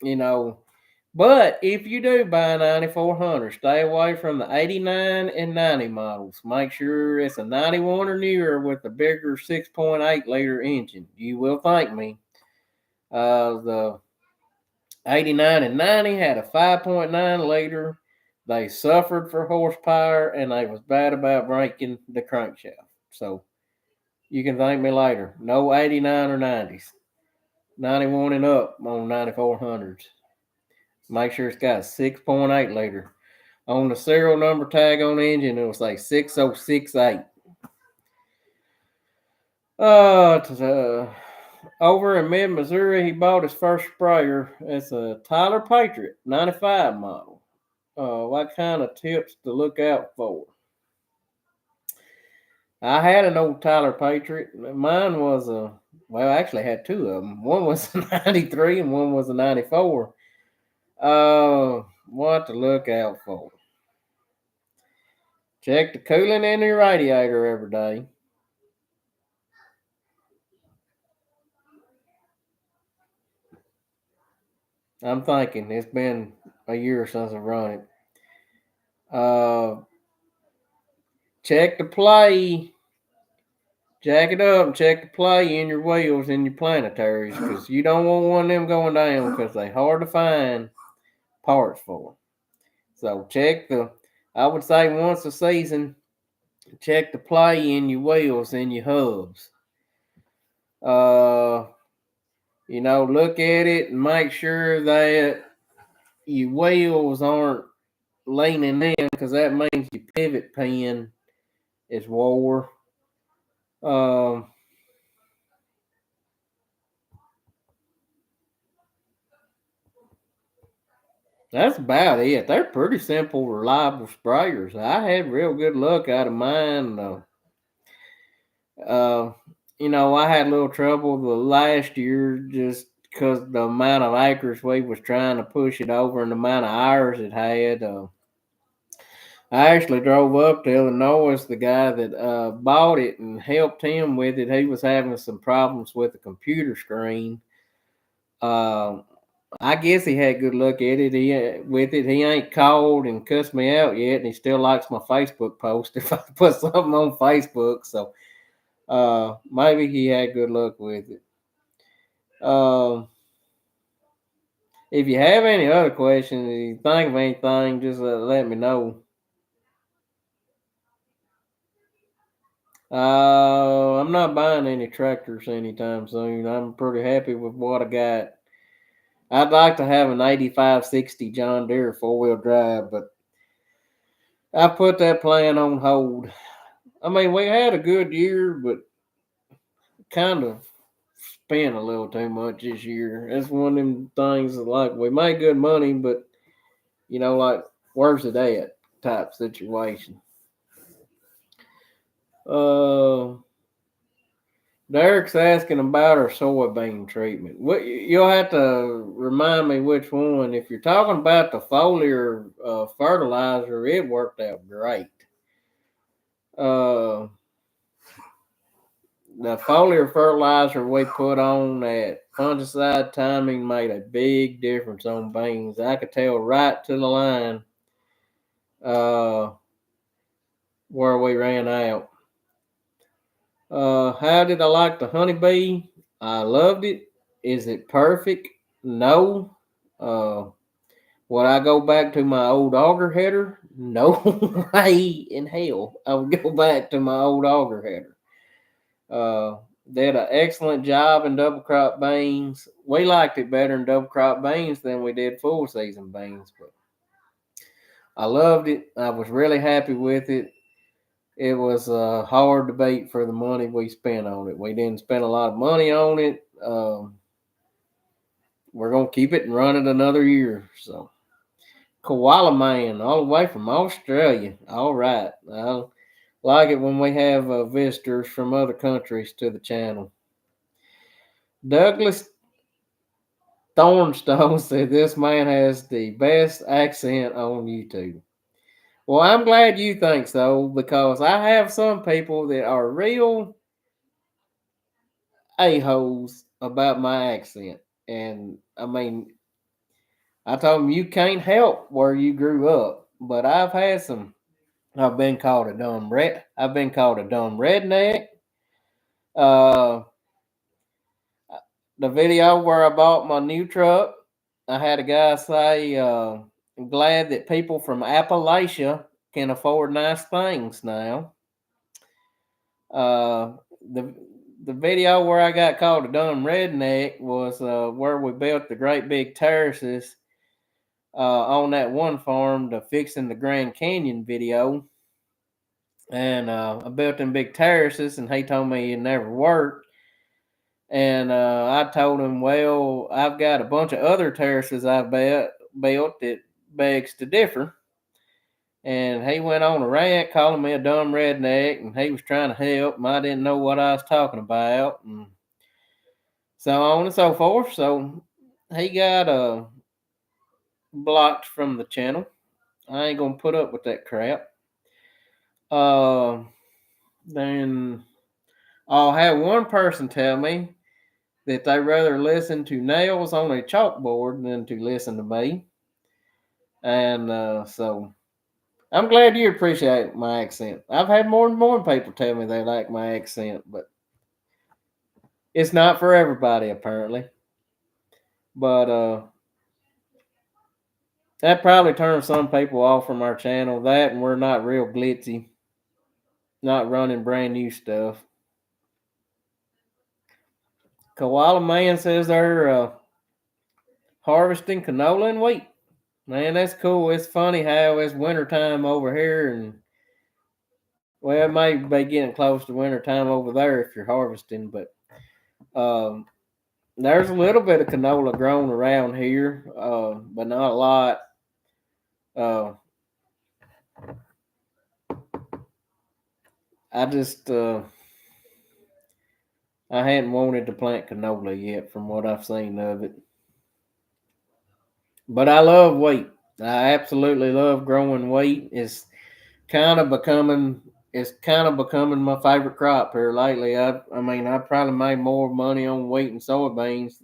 You know, But if you do buy a 9400, stay away from the 89 and 90 models. Make sure it's a 91 or newer with a bigger 6.8 liter engine. You will thank me. The 89 and 90 had a 5.9 liter. They suffered for horsepower and they was bad about breaking the crankshaft. So you can thank me later. No 89 or 90s. 91 and up on 9400s. Make sure it's got a 6.8 liter. On the serial number tag on the engine, it will say 6068. Over in mid Missouri, he bought his first sprayer. It's a Tyler Patriot 95 model. What kind of tips to look out for? I had an old Tyler Patriot. Mine was I actually had two of them. One was a 93 and one was a 94. What to look out for? Check the coolant in your radiator every day. I'm thinking it's been a year since I've run it. Check the play. Jack it up and check the play in your wheels in your planetaries because you don't want one of them going down because they're hard to find parts for. So I would say once a season, check the play in your wheels and your hubs. Look at it and make sure that your wheels aren't leaning in because that means your pivot pin is wore. That's about it. They're pretty simple, reliable sprayers. I had real good luck out of mine. I had a little trouble the last year just because the amount of acres we was trying to push it over and the amount of hours it had. I actually drove up to Illinois. The guy that bought it and helped him with it, he was having some problems with the computer screen. I guess he had good luck at it. He ain't called and cussed me out yet, and he still likes my Facebook post if I put something on Facebook. So maybe he had good luck with it. If you have any other questions, if you think of anything, just let me know. I'm not buying any tractors anytime soon. I'm pretty happy with what I got. I'd like to have an 8560 John Deere 4-wheel drive, but I put that plan on hold. I mean, we had a good year, but kind of spent a little too much this year. That's one of them things that, like, we made good money, but, like, where's it at type situation. Derek's asking about our soybean treatment. You'll have to remind me which one. If you're talking about the foliar fertilizer, it worked out great. The foliar fertilizer we put on that fungicide timing made a big difference on beans. I could tell right to the line where we ran out. How did I like the honeybee? I loved it. Is it perfect? No. Would I go back to my old auger header? No way in hell I would go back to my old auger header. Did an excellent job in double crop beans. We liked it better in double crop beans than we did full season beans, but I loved it. I was really happy with it. It was hard to beat for the money we spent on it. We didn't spend a lot of money on it. We're going to keep it and run it another year. So, Koala Man, all the way from Australia. All right. I like it when we have visitors from other countries to the channel. Douglas Thornstone said this man has the best accent on YouTube. Well, I'm glad you think so because I have some people that are real a-holes about my accent. And I mean, I told him you can't help where you grew up, but I've had some. I've been called a dumb red. I've been called a dumb redneck. Uh, the video where I bought my new truck, I had a guy say, "I'm glad that people from Appalachia can afford nice things now." Uh, the the video where I got called a dumb redneck was where we built the great big terraces on that one farm, the fixing the Grand Canyon video. And I built them big terraces, and he told me it never worked. And I told him, well, I've got a bunch of other terraces I've built that begs to differ. And he went on a rant calling me a dumb redneck, and he was trying to help, and I didn't know what I was talking about, and so on and so forth. So he got blocked from the channel. I ain't gonna put up with that crap. Uh, then I'll have one person tell me that they rather listen to nails on a chalkboard than to listen to me. And so I'm glad you appreciate my accent. I've had more and more people tell me they like my accent, but it's not for everybody apparently. But that probably turns some people off from our channel. That and we're not real glitzy, not running brand new stuff. Koala Man says they're harvesting canola and wheat. Man, that's cool. It's funny how it's wintertime over here, and well, it may be getting close to wintertime over there if you're harvesting, but um, there's a little bit of canola grown around here, but not a lot. Uh, I just I hadn't wanted to plant canola yet, from what I've seen of it. But I love wheat. I absolutely love growing wheat. Kind of becoming it's kind of becoming my favorite crop here lately. I mean I probably made more money on wheat and soybeans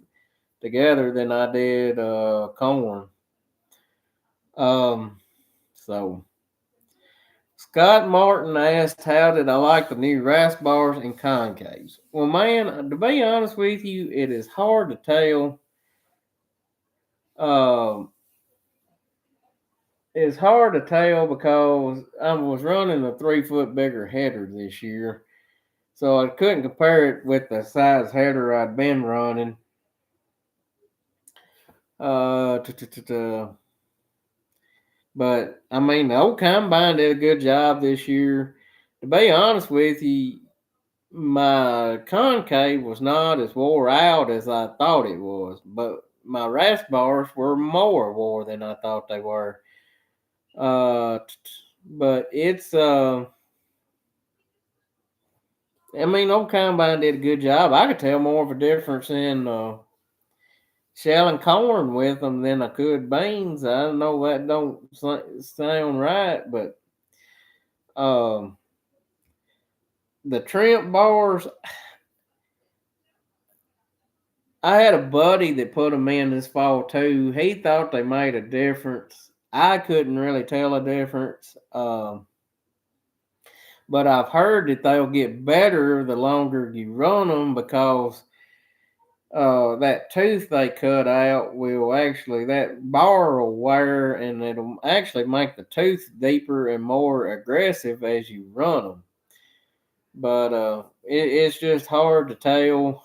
together than I did corn. Um, so Scott Martin asked, "How did I like the new rasp bars and concaves?" Well, man, to be honest with you, it is hard to tell. Um, it's hard to tell because I was running a 3 foot bigger header this year, so I couldn't compare it with the size header I'd been running. Uh, t- t- t- t- but I mean, the old combine did a good job this year. To be honest with you, my concave was not as wore out as I thought it was, but my rasp bars were more wore than I thought they were. But it's I mean, old combine did a good job. I could tell more of a difference in shelling corn with them than I could beans. I know that don't sound right, but um, the trimp bars, I had a buddy that put them in this fall too. He thought they made a difference. I couldn't really tell a difference. But I've heard that they'll get better the longer you run them because that tooth they cut out will actually, that bar will wear and it'll actually make the tooth deeper and more aggressive as you run them. But it's just hard to tell.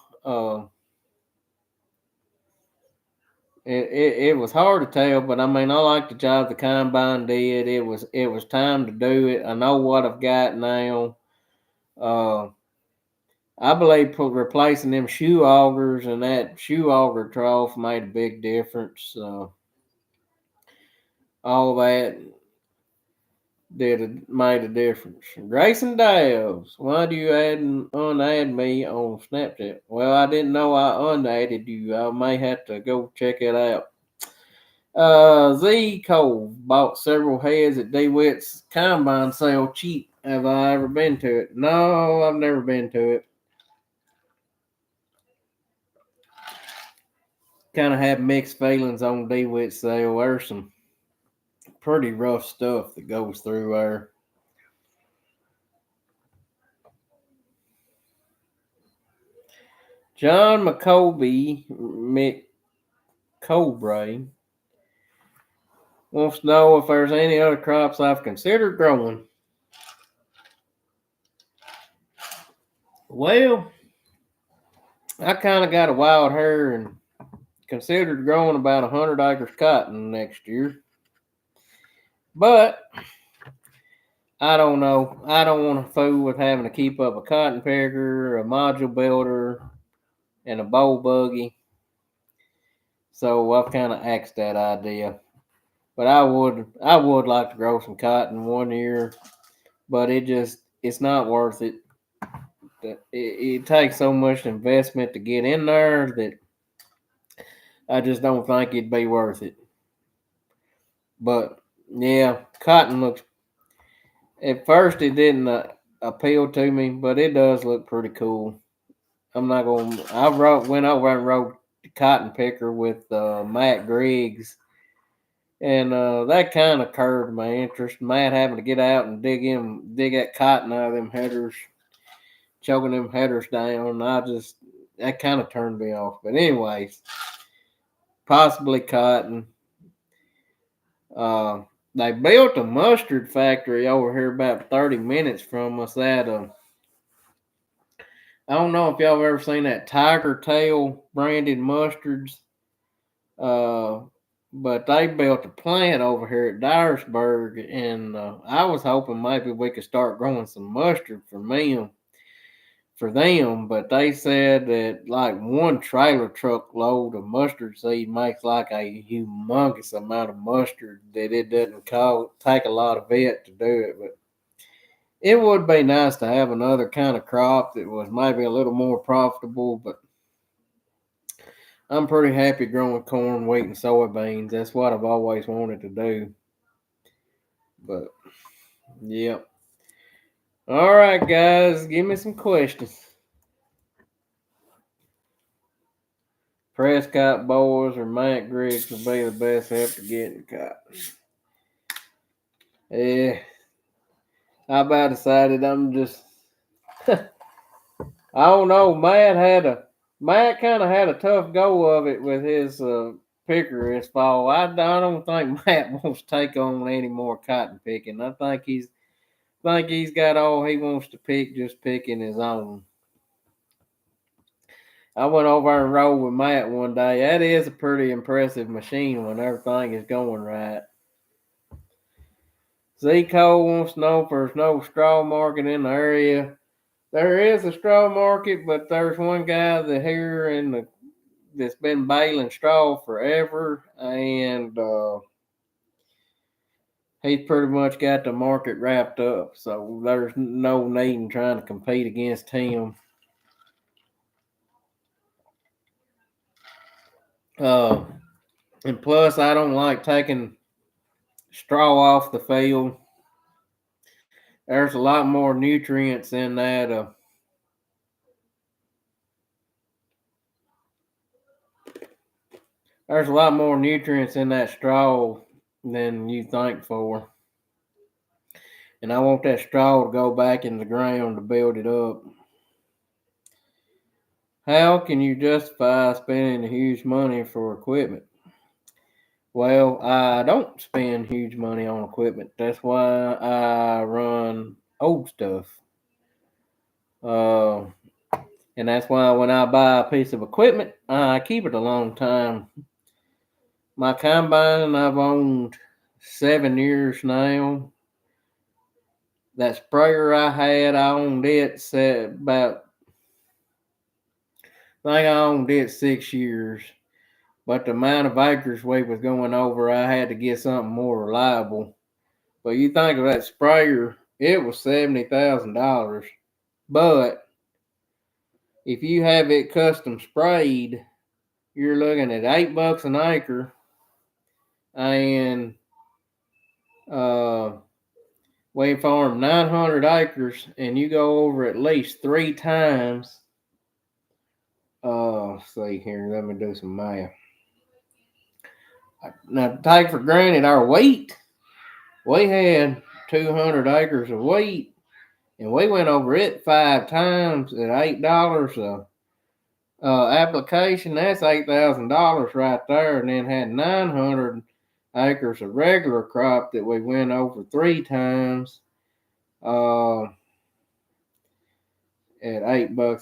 It was hard to tell, but I mean, I like the job the combine did. It was time to do it. I know what I've got now. Uh, I believe replacing them shoe augers and that shoe auger trough made a big difference. All that made a difference. Grayson Dales, why do you unadd me on Snapchat? Well, I didn't know I unadded you. I may have to go check it out. Z Cole bought several heads at DeWitt's combine sale cheap. Have I ever been to it? No, I've never been to it. kind of have mixed feelings on DeWitt sale. There's some pretty rough stuff that goes through there. John McCoby McCobrae wants to know if there's any other crops I've considered growing. Well, I kind of got a wild hair and considered growing about 100 acres cotton next year. But I don't know. I don't want to fool with having to keep up a cotton picker, a module builder, and a bowl buggy. So I've kind of axed that idea. But I would like to grow some cotton one year, but it's not worth it. It takes so much investment to get in there that I just don't think it'd be worth it. But yeah, cotton looks. At first, it didn't appeal to me, but it does look pretty cool. I'm not going. Went over and wrote cotton picker with Matt Griggs, and that kind of curbed my interest. Matt having to get out and dig that cotton out of them headers, choking them headers down. That kind of turned me off. But anyways, possibly cotton. They built a mustard factory over here about 30 minutes from us. I don't know if y'all have ever seen that Tiger Tail branded mustards. But they built a plant over here at Dyersburg, and I was hoping maybe we could start growing some mustard for them, but they said that like one trailer truck load of mustard seed makes like a humongous amount of mustard that it doesn't take a lot of it to do it. But it would be nice to have another kind of crop that was maybe a little more profitable, but I'm pretty happy growing corn, wheat, and soybeans. That's what I've always wanted to do. But yeah. All right, guys, give me some questions. Prescott boys or Matt Griggs would be the best help to get in cotton. Yeah, I about decided I'm just. I don't know. Matt kind of had a tough go of it with his picker this fall. I don't think Matt wants to take on any more cotton picking. I think he's got all he wants to pick, just picking his own. I went over and rode with Matt one day. That is a pretty impressive machine when everything is going right. Z-Cole wants to know if there's no straw market in the area. There is a straw market, but there's one guy that's been baling straw forever, and he's pretty much got the market wrapped up. So there's no need in trying to compete against him. And plus, I don't like taking straw off the field. There's a lot more nutrients in that. There's a lot more nutrients in that straw than you think for. And I want that straw to go back in the ground to build it up. How can you justify spending huge money for equipment? Well, I don't spend huge money on equipment. That's why I run old stuff. And that's why when I buy a piece of equipment, I keep it a long time. My combine I've owned 7 years now. That sprayer I owned it about, I think I owned it 6 years. But the amount of acres we was going over, I had to get something more reliable. But you think of that sprayer, it was $70,000. But if you have it custom sprayed, you're looking at $8 an acre, and we farm 900 acres, and you go over at least 3 times. See here, let me do some math. Now, take for granted our wheat. We had 200 acres of wheat, and we went over it 5 times at $8 application. That's $8,000 right there, and then had 900 acres of regular crop that we went over 3 times at $8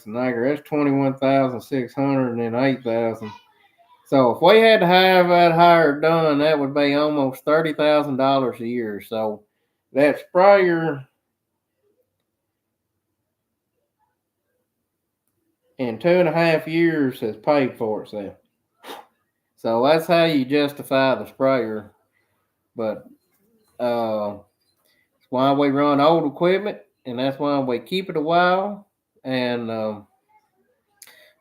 an acre. That's 21,600, and then 8,000. So if we had to have that hire done, that would be almost $30,000 a year. So that sprayer in 2.5 years has paid for itself. So that's how you justify the sprayer. But that's why we run old equipment, and that's why we keep it a while. And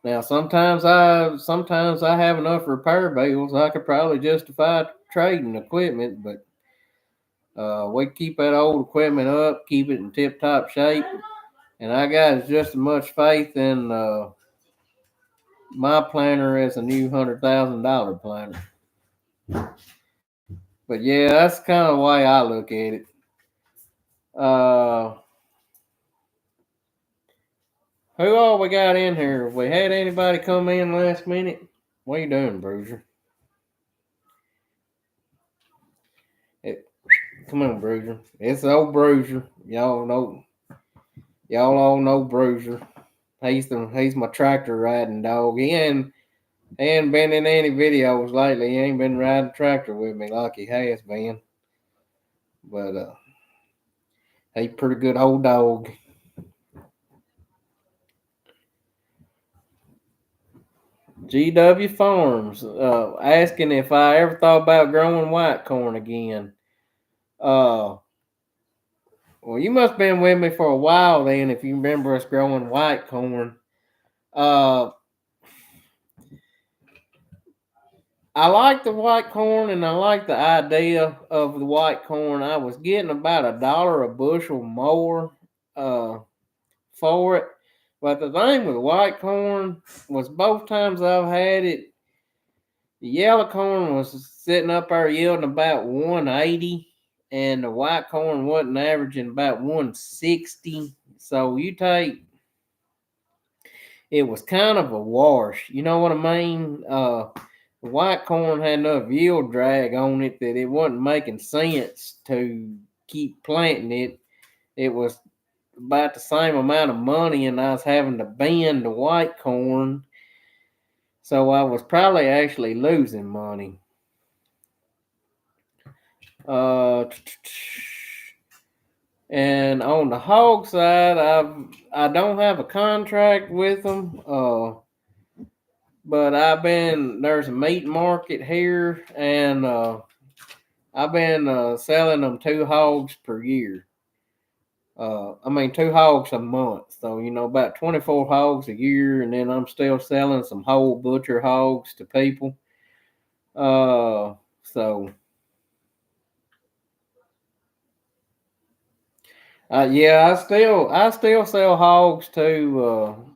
now sometimes I have enough repair bills. I could probably justify trading equipment, but we keep that old equipment up, keep it in tip top shape, and I got just as much faith in my planter as a new $100,000 planter. But yeah, that's kind of the way I look at it. Who all we got in here? Have we had anybody come in last minute? What you doing, Bruiser? Come on, Bruiser. It's old Bruiser. Y'all all know Bruiser. He's my tractor riding dog. He ain't been in any videos lately. He ain't been riding tractor with me like he has been. But he's a pretty good old dog. GW Farms asking if I ever thought about growing white corn again. Well, you must have been with me for a while then if you remember us growing white corn. I like the white corn, and I like the idea of the white corn. I was getting about $1 a bushel more for it. But the thing with white corn was both times I've had it, the yellow corn was sitting up there yielding about 180, and the white corn wasn't averaging about 160. So it was kind of a wash. You know what I mean? The white corn had enough yield drag on it that it wasn't making sense to keep planting it. It was about the same amount of money, and I was having to bend the white corn. So I was probably actually losing money. And on the hog side, I don't have a contract with them. But there's a meat market here, and I've been selling them 2 hogs per year. 2 hogs a month. So, about 24 hogs a year, and then I'm still selling some whole butcher hogs to people. So yeah, I still sell hogs to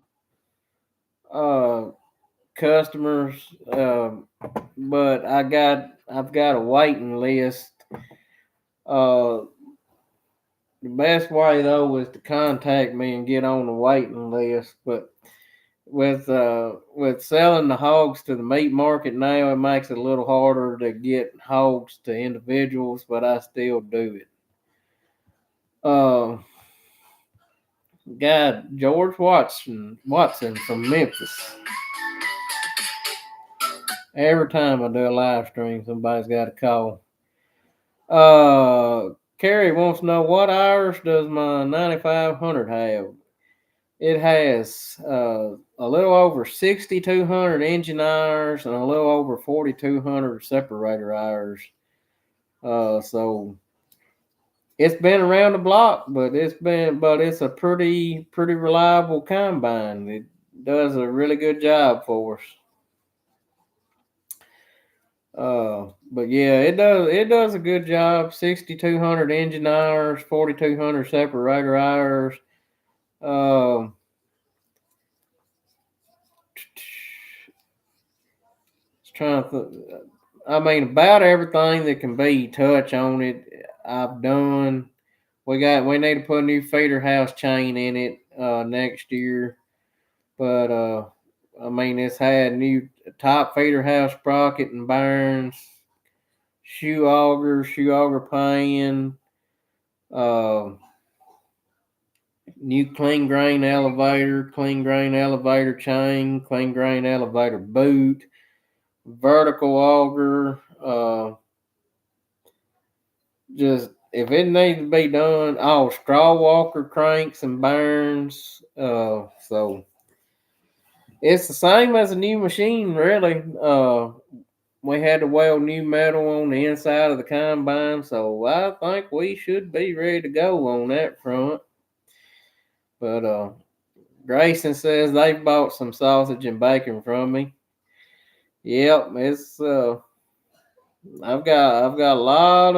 customers, but I've got a waiting list. The best way though is to contact me and get on the waiting list. But with selling the hogs to the meat market now, it makes it a little harder to get hogs to individuals, but I still do it. Guy George Watson from Memphis. Every time I do a live stream, somebody's got a call. Carrie wants to know what hours does my 9500 have. It has a little over 6,200 engine hours and a little over 4,200 separator hours. So it's been around the block, but it's a pretty reliable combine. It does a really good job for us. But yeah, it does a good job. 6,200 engine hours, 4,200 separator hours. Trying to I mean, about everything that can be touch on it, I've done. We need to put a new feeder house chain in it next year. But I mean, it's had new top feeder house sprocket and bearings, shoe auger pan, uh, new clean grain elevator chain, clean grain elevator boot, vertical auger. Just if it needs to be done, all straw walker cranks and bearings. So it's the same as a new machine, really. We had to weld new metal on the inside of the combine, so I think we should be ready to go on that front. But Grayson says they bought some sausage and bacon from me. Yep, it's I've got a lot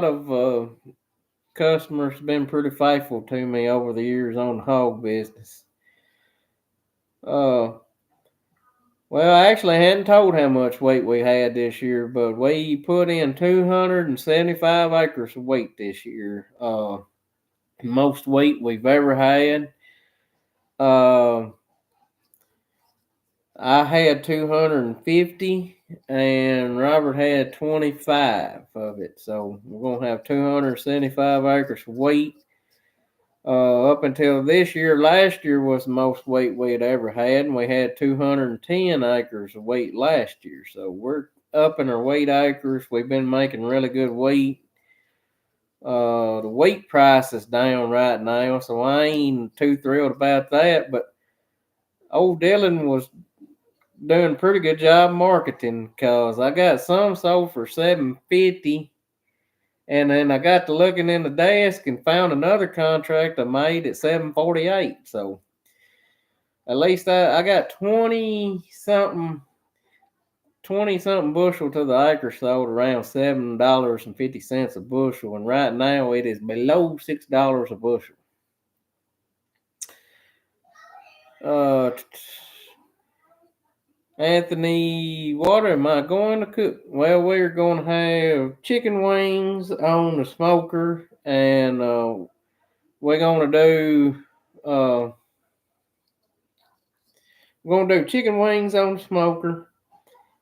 of customers been pretty faithful to me over the years on the hog business. Uh, well, I actually hadn't told how much wheat we had this year, but we put in 275 acres of wheat this year. Most wheat we've ever had. Uh, I had 250 and Robert had 25 of it. So we're going to have 275 acres of wheat. Up until this year, last year was the most wheat we had ever had, and we had 210 acres of wheat last year. So we're upping our wheat acres. We've been making really good wheat. The wheat price is down right now, so I ain't too thrilled about that. But old Dylan was doing a pretty good job marketing because I got some sold for $750, and then I got to looking in the desk and found another contract I made at $748. So at least I got 20 something bushel to the acre sold around $7.50 a bushel, and right now it is below $6 a bushel. Anthony, what am I going to cook? Well, we're going to have chicken wings on the smoker, and we're going to do chicken wings on the smoker,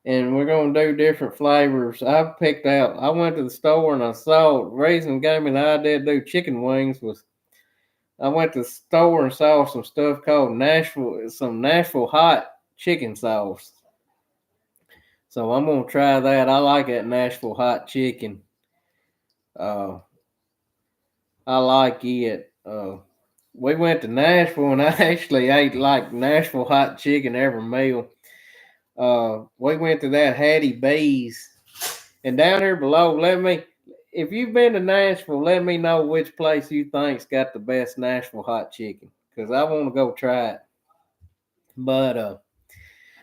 and we're going to do different flavors. I went to the store and I saw, the reason gave me the idea to do chicken wings was I went to the store and saw some stuff called Nashville hot chicken sauce. So I'm going to try that. I like that Nashville hot chicken. I like it. We went to Nashville and I actually ate like Nashville hot chicken every meal. We went to that Hattie B's, and down here below, if you've been to Nashville, let me know which place you think's got the best Nashville hot chicken, because I want to go try it. But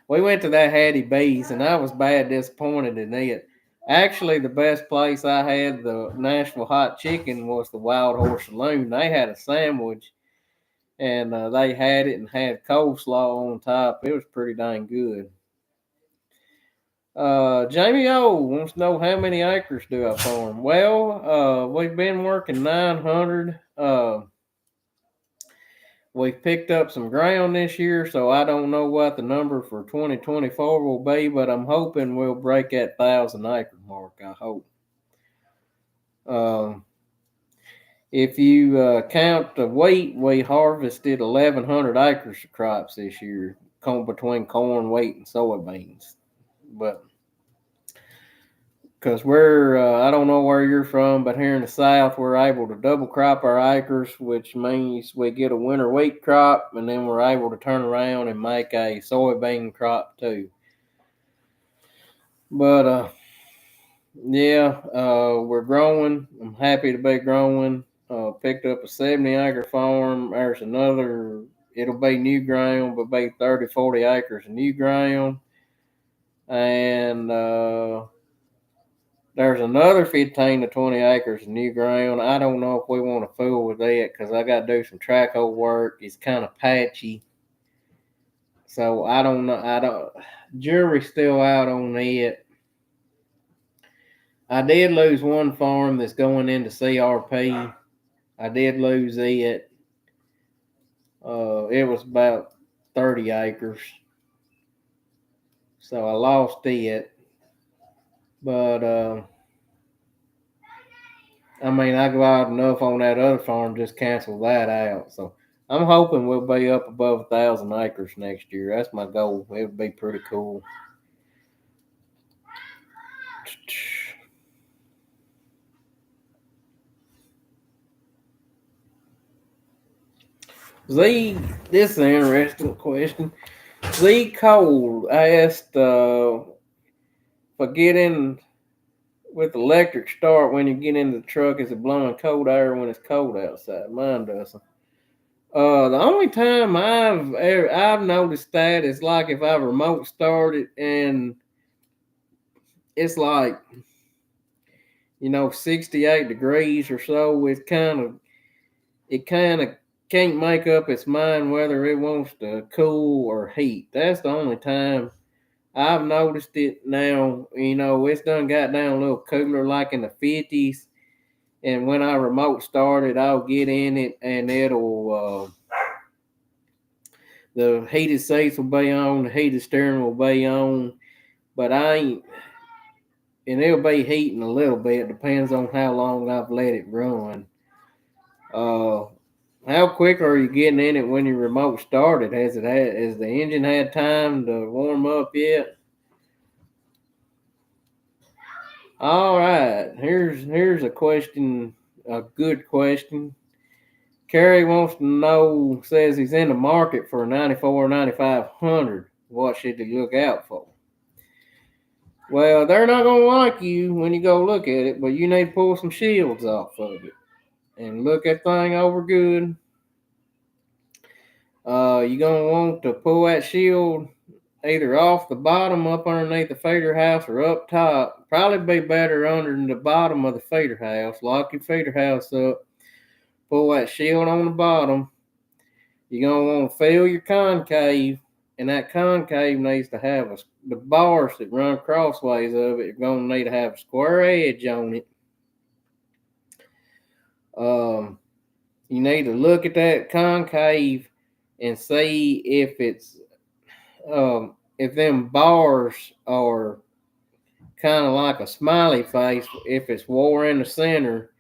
we went to that Hattie B's, and I was bad disappointed in it. Actually, the best place I had the Nashville hot chicken was the Wild Horse Saloon. They had a sandwich, and they had it and had coleslaw on top. It was pretty dang good. Jamie O wants to know how many acres do I farm. Well, we've been working 900. We've picked up some ground this year, so I don't know what the number for 2024 will be, but I'm hoping we'll break that 1,000-acre mark. I hope. If you count the wheat, we harvested 1,100 acres of crops this year, between corn, wheat, and soybeans. But because I don't know where you're from, but here in the South, we're able to double crop our acres, which means we get a winter wheat crop, and then we're able to turn around and make a soybean crop too. But we're growing. I'm happy to be growing. Picked up a 70-acre farm. There's another, it'll be new ground, but be 30, 40 acres of new ground. And there's another 15 to 20 acres of new ground. I don't know if we want to fool with that because I got to do some track hole work. It's kind of patchy. So I don't know. Jury's still out on it. I did lose one farm that's going into CRP. I did lose it. It was about 30 acres. So I lost it. But I mean, I go out enough on that other farm, just cancel that out. So I'm hoping we'll be up above 1,000 acres next year. That's my goal. It would be pretty cool. Z, this is an interesting question. Z Cole asked for getting with electric start when you get in the truck, is it blowing cold air when it's cold outside? Mine doesn't. The only time I've noticed that is like if I remote start it and it's like 68 degrees or so. It kind of can't make up its mind whether it wants to cool or heat. That's the only time I've noticed it. Now it's done got down a little cooler, like in the 50s. And when I remote start it, I'll get in it and it'll the heated seats will be on, the heated steering will be on, but and it'll be heating a little bit. Depends on how long I've let it run. How quick are you getting in it when you remote started? Has the engine had time to warm up yet? All right, here's a question, a good question. Kerry wants to know, says he's in the market for a 94 9500. What should he look out for? Well, they're not going to like you when you go look at it, but you need to pull some shields off of it and look that thing over good. You're going to want to pull that shield either off the bottom up underneath the feeder house or up top. Probably be better under the bottom of the feeder house. Lock your feeder house up. Pull that shield on the bottom. You're going to want to fill your concave, and that concave needs to have the bars that run crossways of it. You're going to need to have a square edge on it. You need to look at that concave and see if if them bars are kind of like a smiley face, if it's wore in the center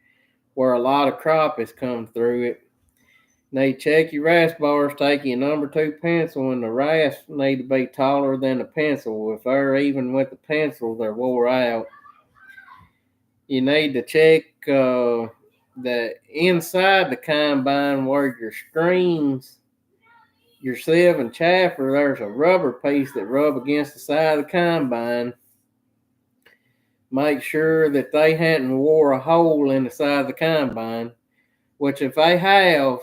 where a lot of crop has come through it. Now check your rasp bars, take your number 2 pencil, and the rasps need to be taller than the pencil. If they're even with the pencil, they're wore out. You need to check that inside the combine where your screens, your sieve and chaffer, there's a rubber piece that rub against the side of the combine. Make sure that they hadn't wore a hole in the side of the combine, which if they have,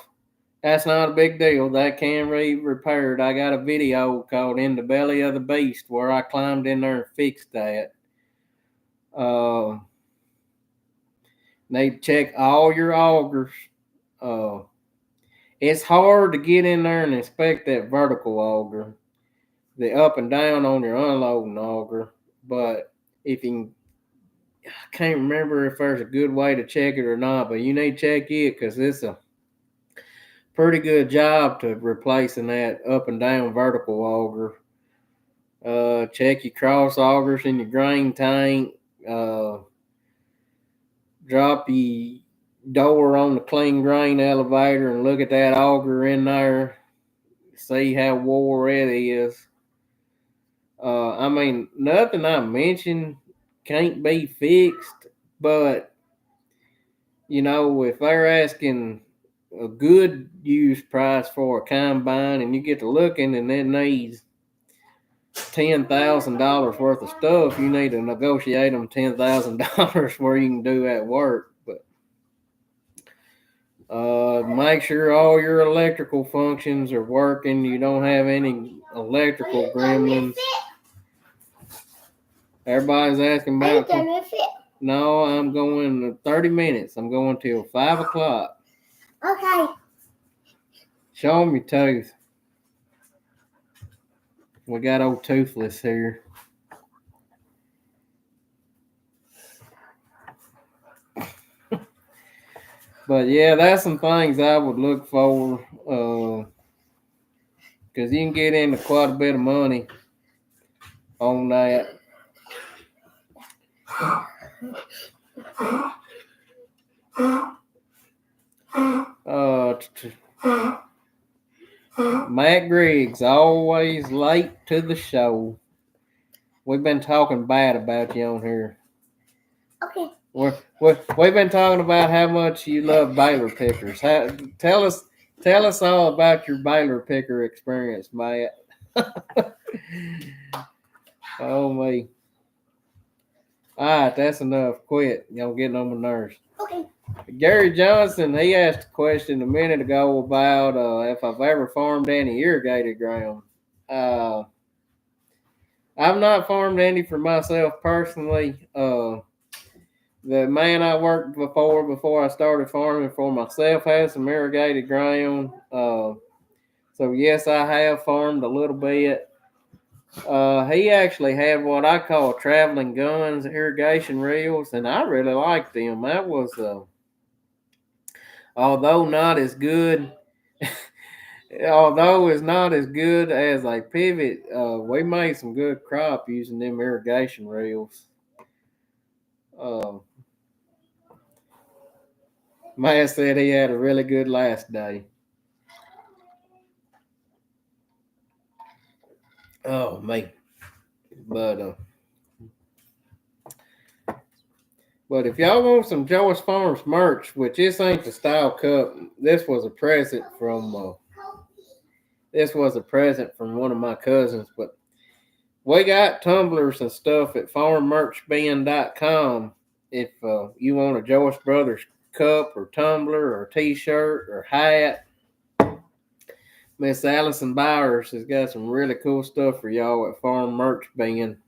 that's not a big deal. That can be repaired. I got a video called In the Belly of the Beast where I climbed in there and fixed that. Need to check all your augers. It's hard to get in there and inspect that vertical auger, the up and down on your unloading auger. But I can't remember if there's a good way to check it or not, but you need to check it because it's a pretty good job to replacing that up and down vertical auger. Check your cross augers in your grain tank. Drop your door on the clean grain elevator and look at that auger in there. See how wore it is. I mean, nothing I mentioned can't be fixed, but if they're asking a good used price for a combine and you get to looking and it needs $10,000 worth of stuff, you need to negotiate them $10,000 where you can do that work. But make sure all your electrical functions are working. You don't have any electrical gremlins. Everybody's asking about. No, I'm going 30 minutes. I'm going till 5 o'clock. Okay. Show them your tooth. We got old Toothless here. But yeah, that's some things I would look for. Because you can get into quite a bit of money on that. Matt Griggs, always late to the show. We've been talking bad about you on here. Okay. We've been talking about how much you love Baylor pickers. Tell us all about your Baylor picker experience, Matt. Oh me. All right, that's enough. Quit. Y'all getting on my nerves. Okay. Gary Johnson, he asked a question a minute ago about if I've ever farmed any irrigated ground. I've not farmed any for myself personally. The man I worked before I started farming for myself had some irrigated ground. So yes, I have farmed a little bit. He actually had what I call traveling guns irrigation reels, and I really liked them. That was although not as good. Although it's not as good as a pivot, we made some good crop using them irrigation reels. Matt said he had a really good last day. Oh man, but if y'all want some Joyce Farms merch, which this ain't the style cup, this was a present from one of my cousins. But we got tumblers and stuff at farmmerchbin.com. If you want a Joyce Brothers cup or tumbler or t-shirt or hat, Miss Allison Bowers has got some really cool stuff for y'all at Farm Merch Bin.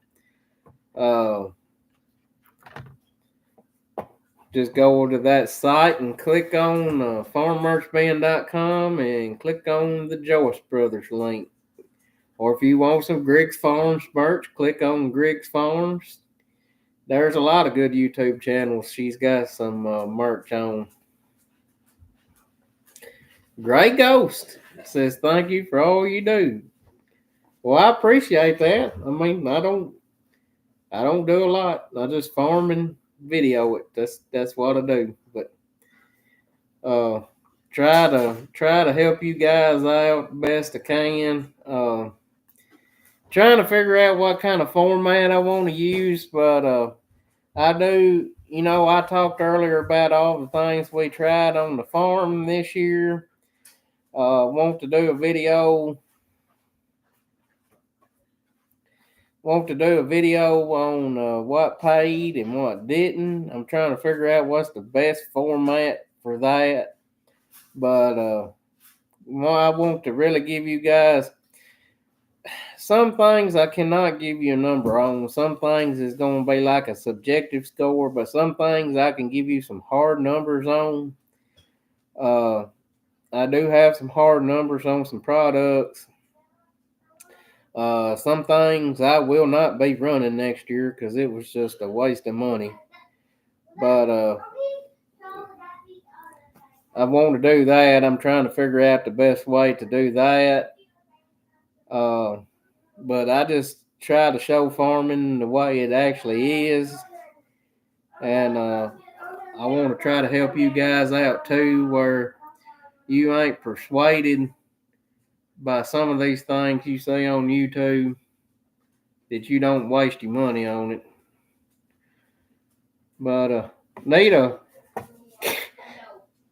Just go to that site and click on farmmerchbin.com and click on the Joyce Brothers link. Or if you want some Griggs Farms merch, click on Griggs Farms. There's a lot of good YouTube channels she's got some merch on. Gray Ghost says thank you for all you do. Well, I appreciate that. I mean, I don't do a lot. I just farm and video it. That's what I do. But try to help you guys out best I can. Trying to figure out what kind of format I want to use, but I do. You know, I talked earlier about all the things we tried on the farm this year. Want to do a video on what paid and what didn't. I'm trying to figure out what's the best format for that. But I want to really give you guys some things I cannot give you a number on. Some things is going to be like a subjective score, but some things I can give you some hard numbers on. I do have some hard numbers on some products. Some things I will not be running next year because it was just a waste of money. But I want to do that. I'm trying to figure out the best way to do that. But I just try to show farming the way it actually is. And I want to try to help you guys out too, where you ain't persuaded by some of these things you see on YouTube that you don't waste your money on it. But Nita,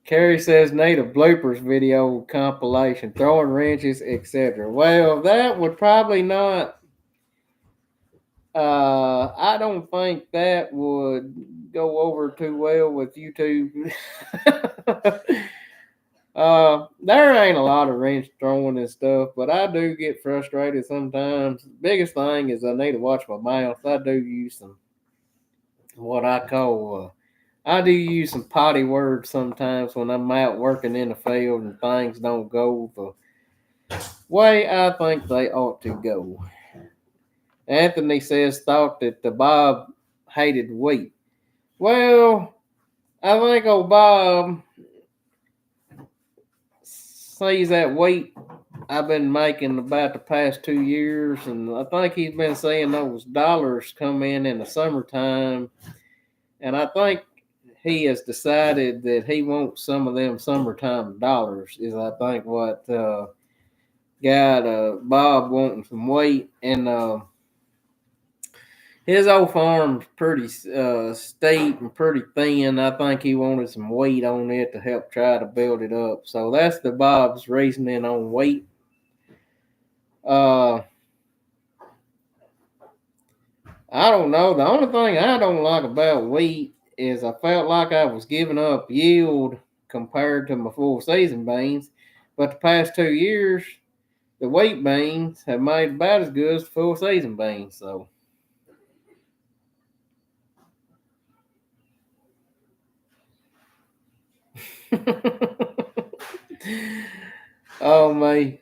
Carrie says need a bloopers video compilation, throwing wrenches, etc. Well, that would probably not. I don't think that would go over too well with YouTube. There ain't a lot of wrench throwing and stuff, but I do get frustrated sometimes. The biggest thing is I need to watch my mouth. I do use some what I call I do use some potty words sometimes when I'm out working in the field and things don't go the way I think they ought to go. Anthony says thought that the Bob hated wheat. Well, I think old Bob sees that wheat I've been making about the past 2 years, and I think he's been seeing those dollars come in the summertime, and I think he has decided that he wants some of them summertime dollars. Is I think what got Bob wanting some wheat, and his old farm's pretty steep and pretty thin. I think he wanted some wheat on it to help try to build it up. So that's the Bob's reasoning on wheat. I don't know. The only thing I don't like about wheat is I felt like I was giving up yield compared to my full season beans. But the past 2 years, the wheat beans have made about as good as the full season beans. So. Oh man,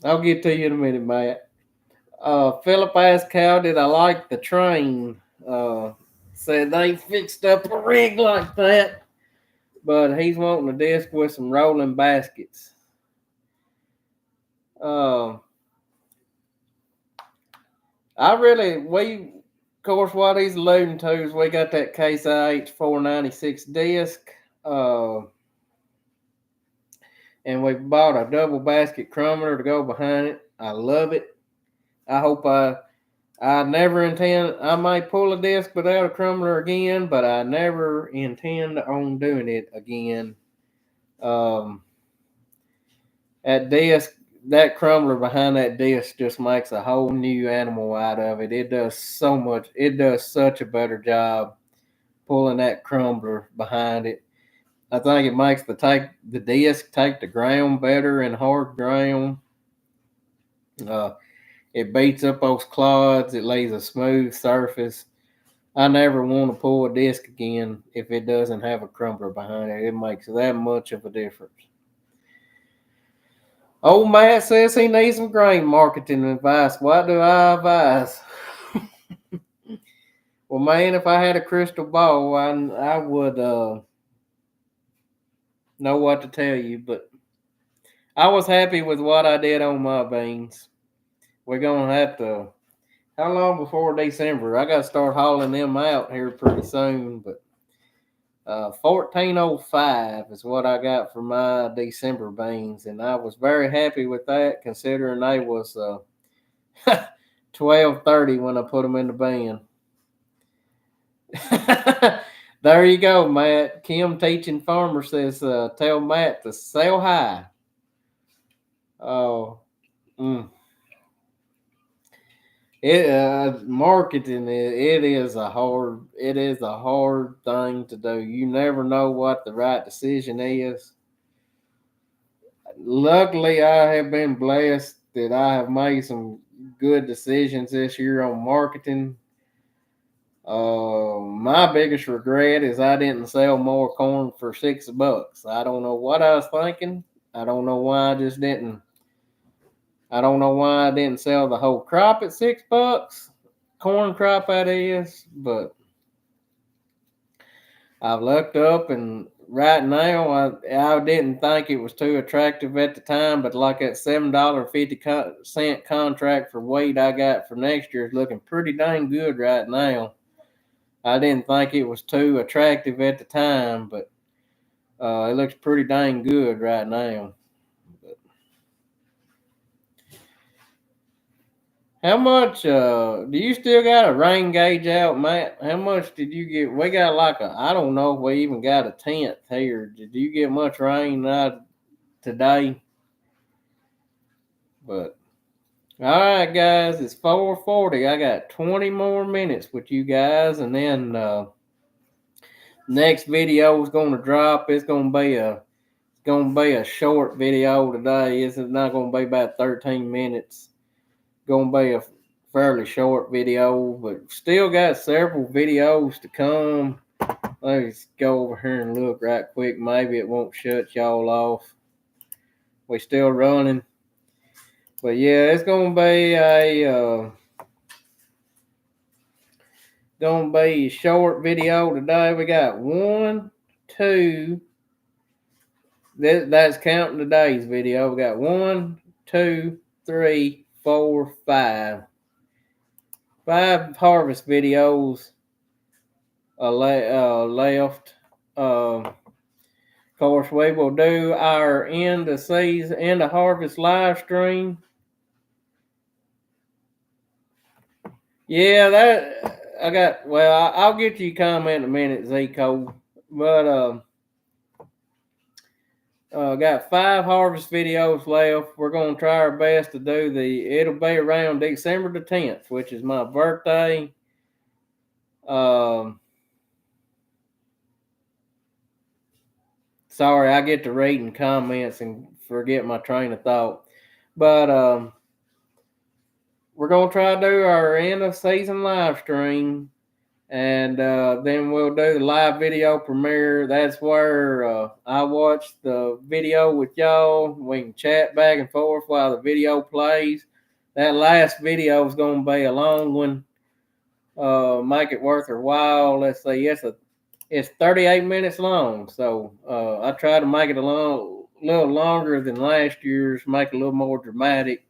I'll get to you in a minute, Matt. Philip asked how did I like the train? Said they fixed up a rig like that, but he's wanting a disc with some rolling baskets. Of course, what he's alluding to is we got that Case IH 496 disc, and we bought a double basket crumbler to go behind it. I love it. I hope I never intend, I might pull a disc without a crumbler again, but I never intend on doing it again. That crumbler behind that disc just makes a whole new animal out of it. It does such a better job pulling that crumbler behind it. I think it makes the disc take the ground better in hard ground. It beats up those clods. It lays a smooth surface. I never want to pull a disc again if it doesn't have a crumbler behind it. It makes that much of a difference. Old Matt says he needs some grain marketing advice. What do I advise? Well, man, if I had a crystal ball, I would know what to tell you. But I was happy with what I did on my beans. We're going to have to... How long before December? I got to start hauling them out here pretty soon. But 1405 is what I got for my December beans, and I was very happy with that, considering they was 1230 when I put them in the bin. There you go, Matt. Kim Teaching Farmer says, tell Matt to sell high. Oh, marketing it is a hard thing to do. You never know what the right decision is. Luckily, I have been blessed that I have made some good decisions this year on marketing. My biggest regret is I didn't sell more corn for $6. I don't know what I was thinking. I don't know why I didn't sell the whole crop at $6. Corn crop that is, but I've looked up, and right now I didn't think it was too attractive at the time, but like that $7.50 contract for wheat I got for next year is looking pretty dang good right now. I didn't think it was too attractive at the time, but it looks pretty dang good right now. How much do you still got a rain gauge out, Matt? How much did you get? We got I don't know if we even got a 10th here. Did you get much rain today? But all right, guys, it's 4:40. I got 20 more minutes with you guys, and then next video is going to drop. It's going to be a short video today. It's not going to be about 13 minutes. Going to be a fairly short video, but still got several videos to come. Let's go over here and look right quick. Maybe it won't shut y'all off. we still running. But yeah, it's gonna be a short video today. We got 1, 2. That's counting today's video. We got 1, 2, 3, 4, 5. 5 harvest videos left. Of course, we will do our end of harvest live stream. Yeah, I'll get you a comment in a minute, Zico. But got 5 harvest videos left. We're gonna try our best to do it'll be around December the 10th, which is my birthday. Sorry, I get to reading comments and forget my train of thought. But we're going to try to do our end of season live stream. And then we'll do the live video premiere. That's where I watch the video with y'all. We can chat back and forth while the video plays. That last video is going to be a long one. Make it worth their while. Let's see, it's 38 minutes long, so I try to make it a little longer than last year's, make it a little more dramatic,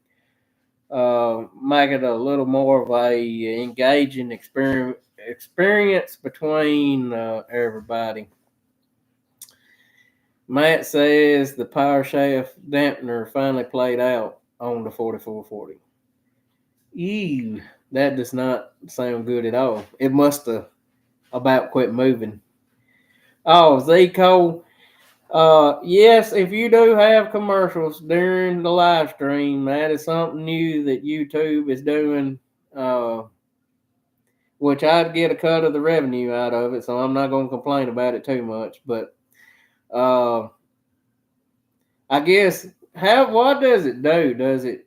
make it a little more of a engaging experience between everybody. Matt says the power shaft dampener finally played out on the 4440. Ew, that does not sound good at all. It must have about quit moving. Oh, Zico. Yes, if you do have commercials during the live stream, that is something new that YouTube is doing, which I'd get a cut of the revenue out of it, so I'm not going to complain about it too much. But I guess, what does it do?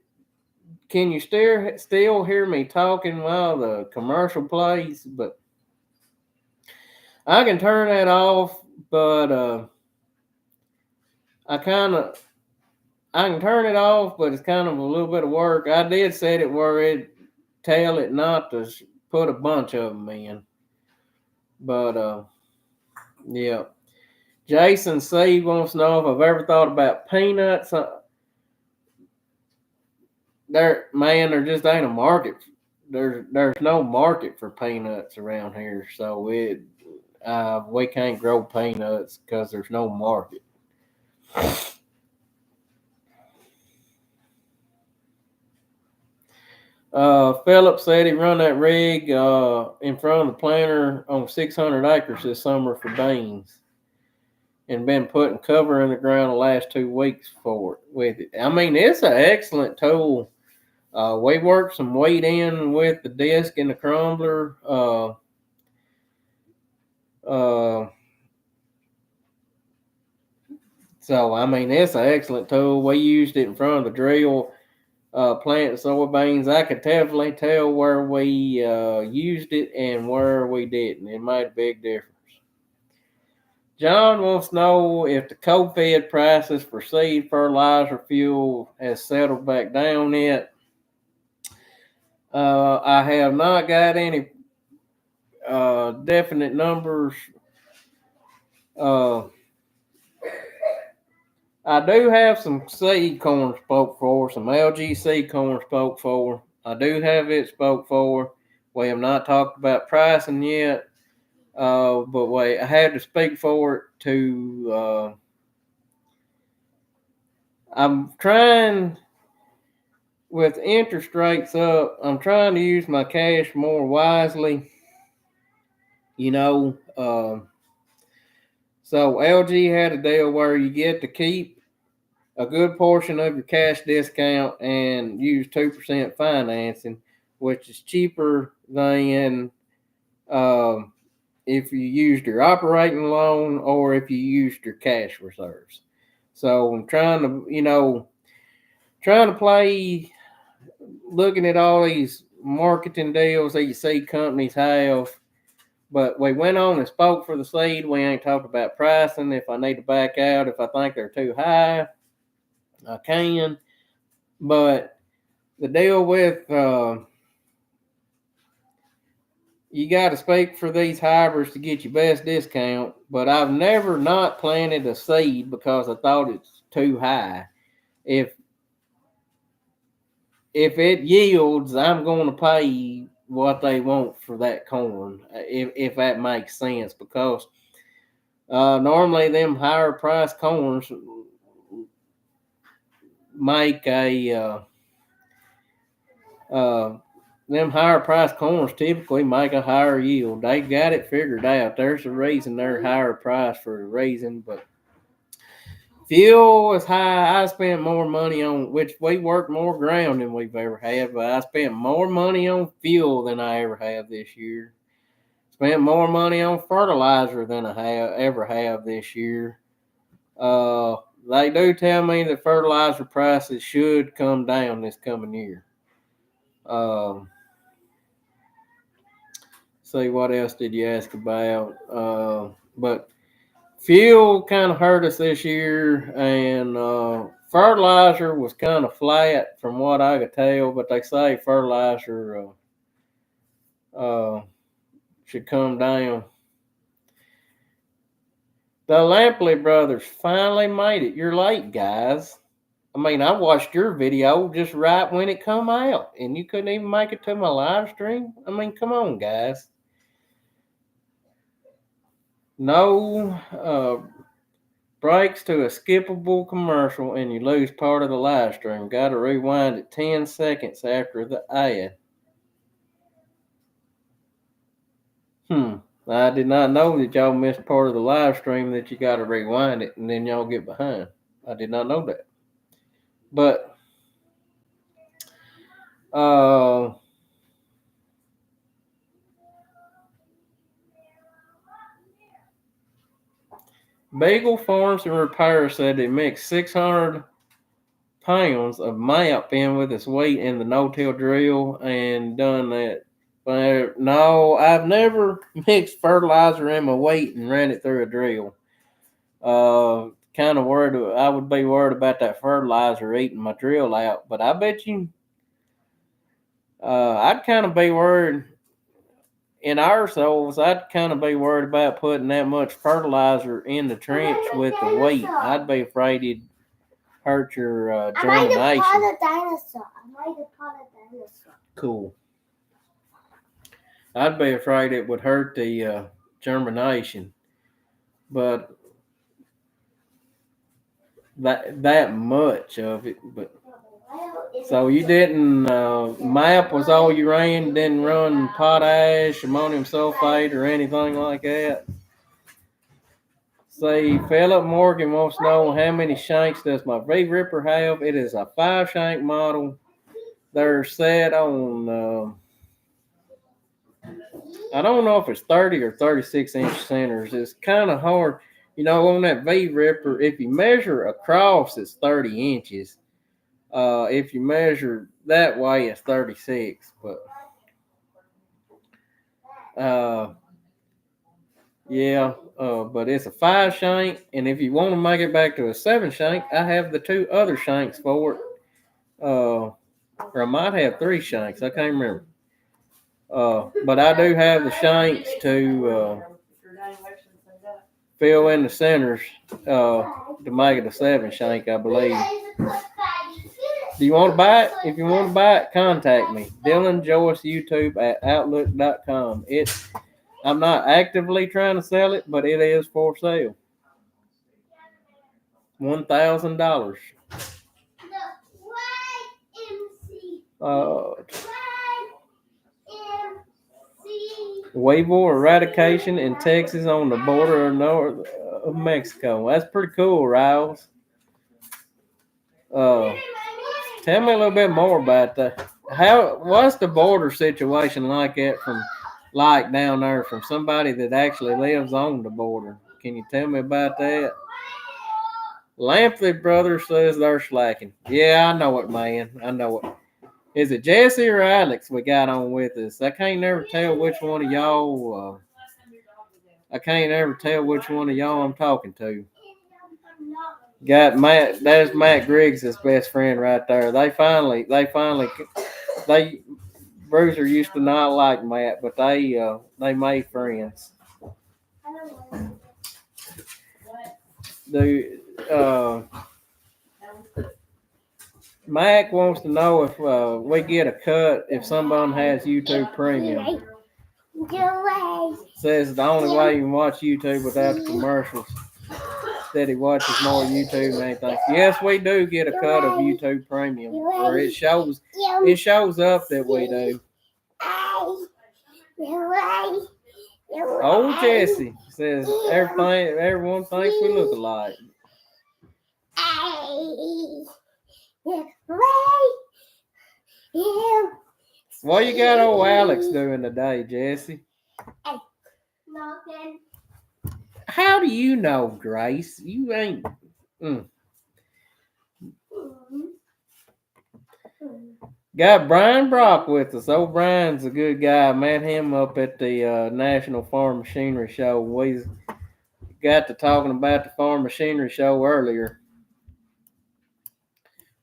Can you still hear me talking while the commercial plays? But I can turn that off, but I can turn it off, but it's kind of a little bit of work. I did set it where it tell it not to put a bunch of them in. But yeah. Jason C wants to know if I've ever thought about peanuts. There just ain't a market. There's no market for peanuts around here, so we can't grow peanuts because there's no market. Philip said he run that rig in front of the planter on 600 acres this summer for beans, and been putting cover in the ground the last 2 weeks with it. I mean, it's an excellent tool. We worked some weight in with the disc and the crumbler. So I mean, it's an excellent tool. We used it in front of the drill. Planting soybeans, I could definitely tell where we used it and where we didn't. It made a big difference. John wants to know if the co-fed prices for seed, fertilizer, fuel has settled back down yet. I have not got any definite numbers. I do have some seed corn spoke for, some LGC corn spoke for. I do have it spoke for. We have not talked about pricing yet, but I had to speak for it to. I'm trying, with interest rates up, I'm trying to use my cash more wisely. So LG had a deal where you get to keep a good portion of your cash discount and use 2% financing, which is cheaper than if you used your operating loan or if you used your cash reserves. So I'm trying to play, looking at all these marketing deals that you see companies have. But we went on and spoke for the seed. We ain't talked about pricing, if I need to back out, if I think they're too high. I can, but the deal with you got to speak for these hybrids to get your best discount. But I've never not planted a seed because I thought it's too high. If it yields, I'm going to pay what they want for that corn, if that makes sense, because normally them higher price corns make them higher price corns typically make a higher yield. They got it figured out. There's a reason they're higher price for a reason, but fuel is high. I spent more money on, which we worked more ground than we've ever had, but I spent more money on fuel than I ever have this year. Spent more money on fertilizer than I ever have this year. They do tell me that fertilizer prices should come down this coming year. See, what else did you ask about? But fuel kind of hurt us this year, and fertilizer was kind of flat from what I could tell. But they say fertilizer should come down. The Lampley brothers finally made it. You're late, guys. I mean, I watched your video just right when it come out, and you couldn't even make it to my live stream. I mean, come on, guys. No breaks to a skippable commercial, and you lose part of the live stream. Got to rewind it 10 seconds after the ad. I did not know that y'all missed part of the live stream, that you got to rewind it and then y'all get behind. I did not know that. But Bagel Farms and Repair said they mixed 600 pounds of MAP in with its weight in the no-till drill and done that. But no, I've never mixed fertilizer in my weight and ran it through a drill. Kind of worried. I would be worried about that fertilizer eating my drill out. But I bet you, I'd kind of be worried. In our souls, I'd kind of be worried about putting that much fertilizer in the trench with the weight. I'd be afraid it'd hurt your germination. I might have caught a dinosaur. Cool. I'd be afraid it would hurt the germination, but that much of it. But so you didn't MAP was all you ran, didn't run potash, ammonium sulfate, or anything like that. See, Philip Morgan wants to know how many shanks does my V-Ripper have. It is a 5-shank model. They're set on I don't know if it's 30 or 36 inch centers. It's kind of hard, on that V-Ripper. If you measure across, it's 30 inches. If you measure that way, it's 36. But but it's a 5-shank, and if you want to make it back to a 7-shank, I have the 2 other shanks for it. Or I might have 3 shanks. I can't remember. But I do have the shanks to fill in the centers to make it a 7-shank, I believe. Do you want to buy it? If you want to buy it, contact me. Dylan Joyce YouTube at Outlook.com. I'm not actively trying to sell it, but it is for sale. $1,000. Waiver eradication in Texas on the border of north of Mexico. That's pretty cool, Riles. Tell me a little bit more about that. What's the border situation like down there from somebody that actually lives on the border? Can you tell me about that? Lampley Brothers says they're slacking. Yeah, I know it, man. I know it. Is it Jesse or Alex we got on with us? I can't never tell which one of y'all. I'm talking to. Got Matt. There's Matt Griggs, his best friend right there. They finally. Bruiser used to not like Matt, but they made friends. The Mac wants to know if we get a cut if someone has YouTube Premium. Says the only way you can watch YouTube without the commercials. That he watches more YouTube than anything. Yes, we do get a cut of YouTube Premium, or it shows up that we do. Old Jesse says everyone thinks we look alike. What you got old Alex doing today, Jesse? Nothing. How do you know, Grace? You ain't. Got Brian Brock with us. Old Brian's a good guy. Met him up at the National Farm Machinery Show. We got to talking about the Farm Machinery Show earlier.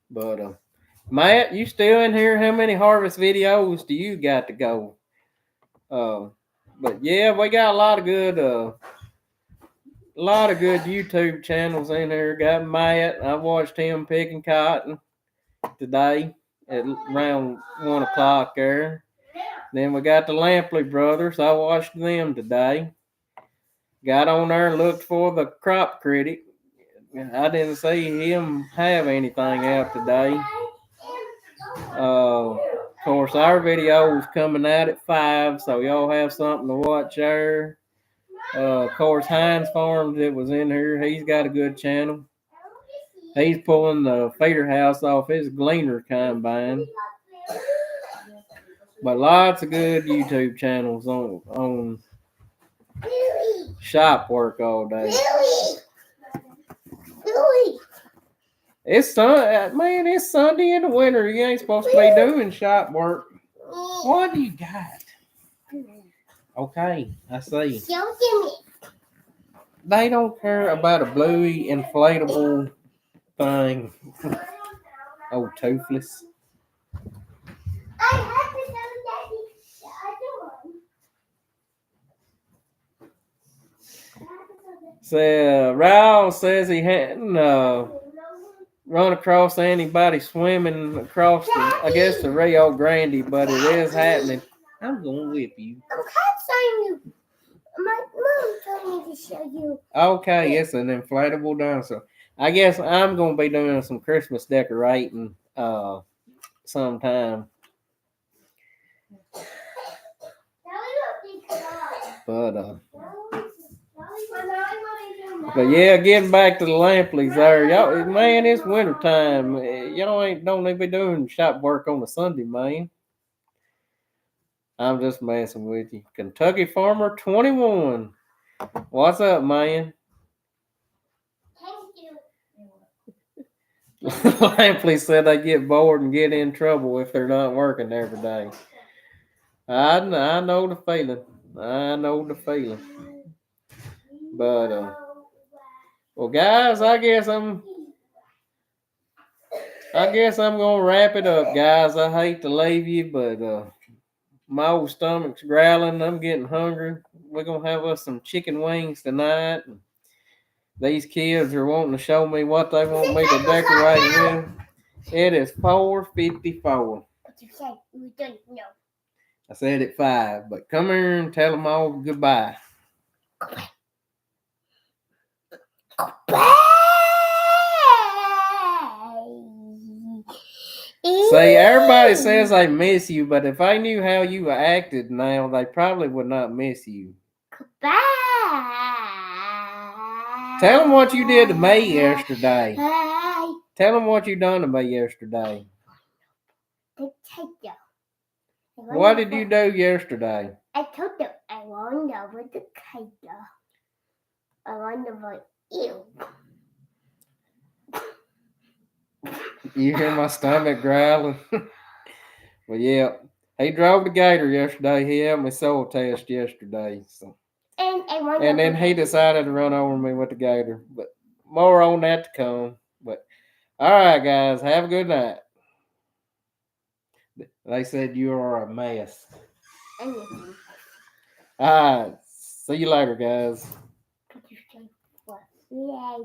But Matt, you still in here? How many harvest videos do you got to go? But yeah, we got a lot of good YouTube channels in here. Got Matt. I watched him picking cotton today at around 1 o'clock there. Then we got the Lampley brothers. I watched them today. Got on there and looked for the Crop Critic. I didn't see him have anything out today. Of course, our video is coming out at 5, so y'all have something to watch there. Of course, Heinz Farms, it was in here. He's got a good channel. He's pulling the feeder house off his gleaner combine. But lots of good YouTube channels on shop work all day. It's man, it's Sunday in the winter. You ain't supposed to be doing shop work. What do you got? Okay, I see. They don't care about a bluey inflatable thing. Oh, toothless. So Raul says he hadn't run across anybody swimming across the Rio Grande, but it is happening. I'm gonna whip you. My mom told me to show you. Okay, it's an inflatable dinosaur. I guess I'm gonna be doing some Christmas decorating sometime. But yeah, getting back to the Lampleys there, y'all, man, it's wintertime. Y'all don't need to be doing shop work on a Sunday, man. I'm just messing with you. Kentucky Farmer 21. What's up, man? Lampley said they get bored and get in trouble if they're not working every day. I know the feeling. But well, guys, I guess I'm gonna wrap it up, guys. I hate to leave you, but my old stomach's growling. I'm getting hungry. We're gonna have us some chicken wings tonight. These kids are wanting to show me what they want me to decorate with. It is 4:54. What you say? We don't know. I said at 5, but come here and tell them all goodbye. See, everybody says they miss you, but if they knew how you acted now, they probably would not miss you. Bye. Tell them what you did to me yesterday. Bye. Tell them what you done to me yesterday. Potato. What did you do yesterday? I told them I want to with the potato. I want to with you. You hear my stomach growling? Well, yeah. He drove the gator yesterday. He had my soil test yesterday. So. And then he decided to run over me with the gator. But more on that to come. But all right, guys, have a good night. They said you are a mess. Anything. All right, see you later, guys. Could you say what? Yeah,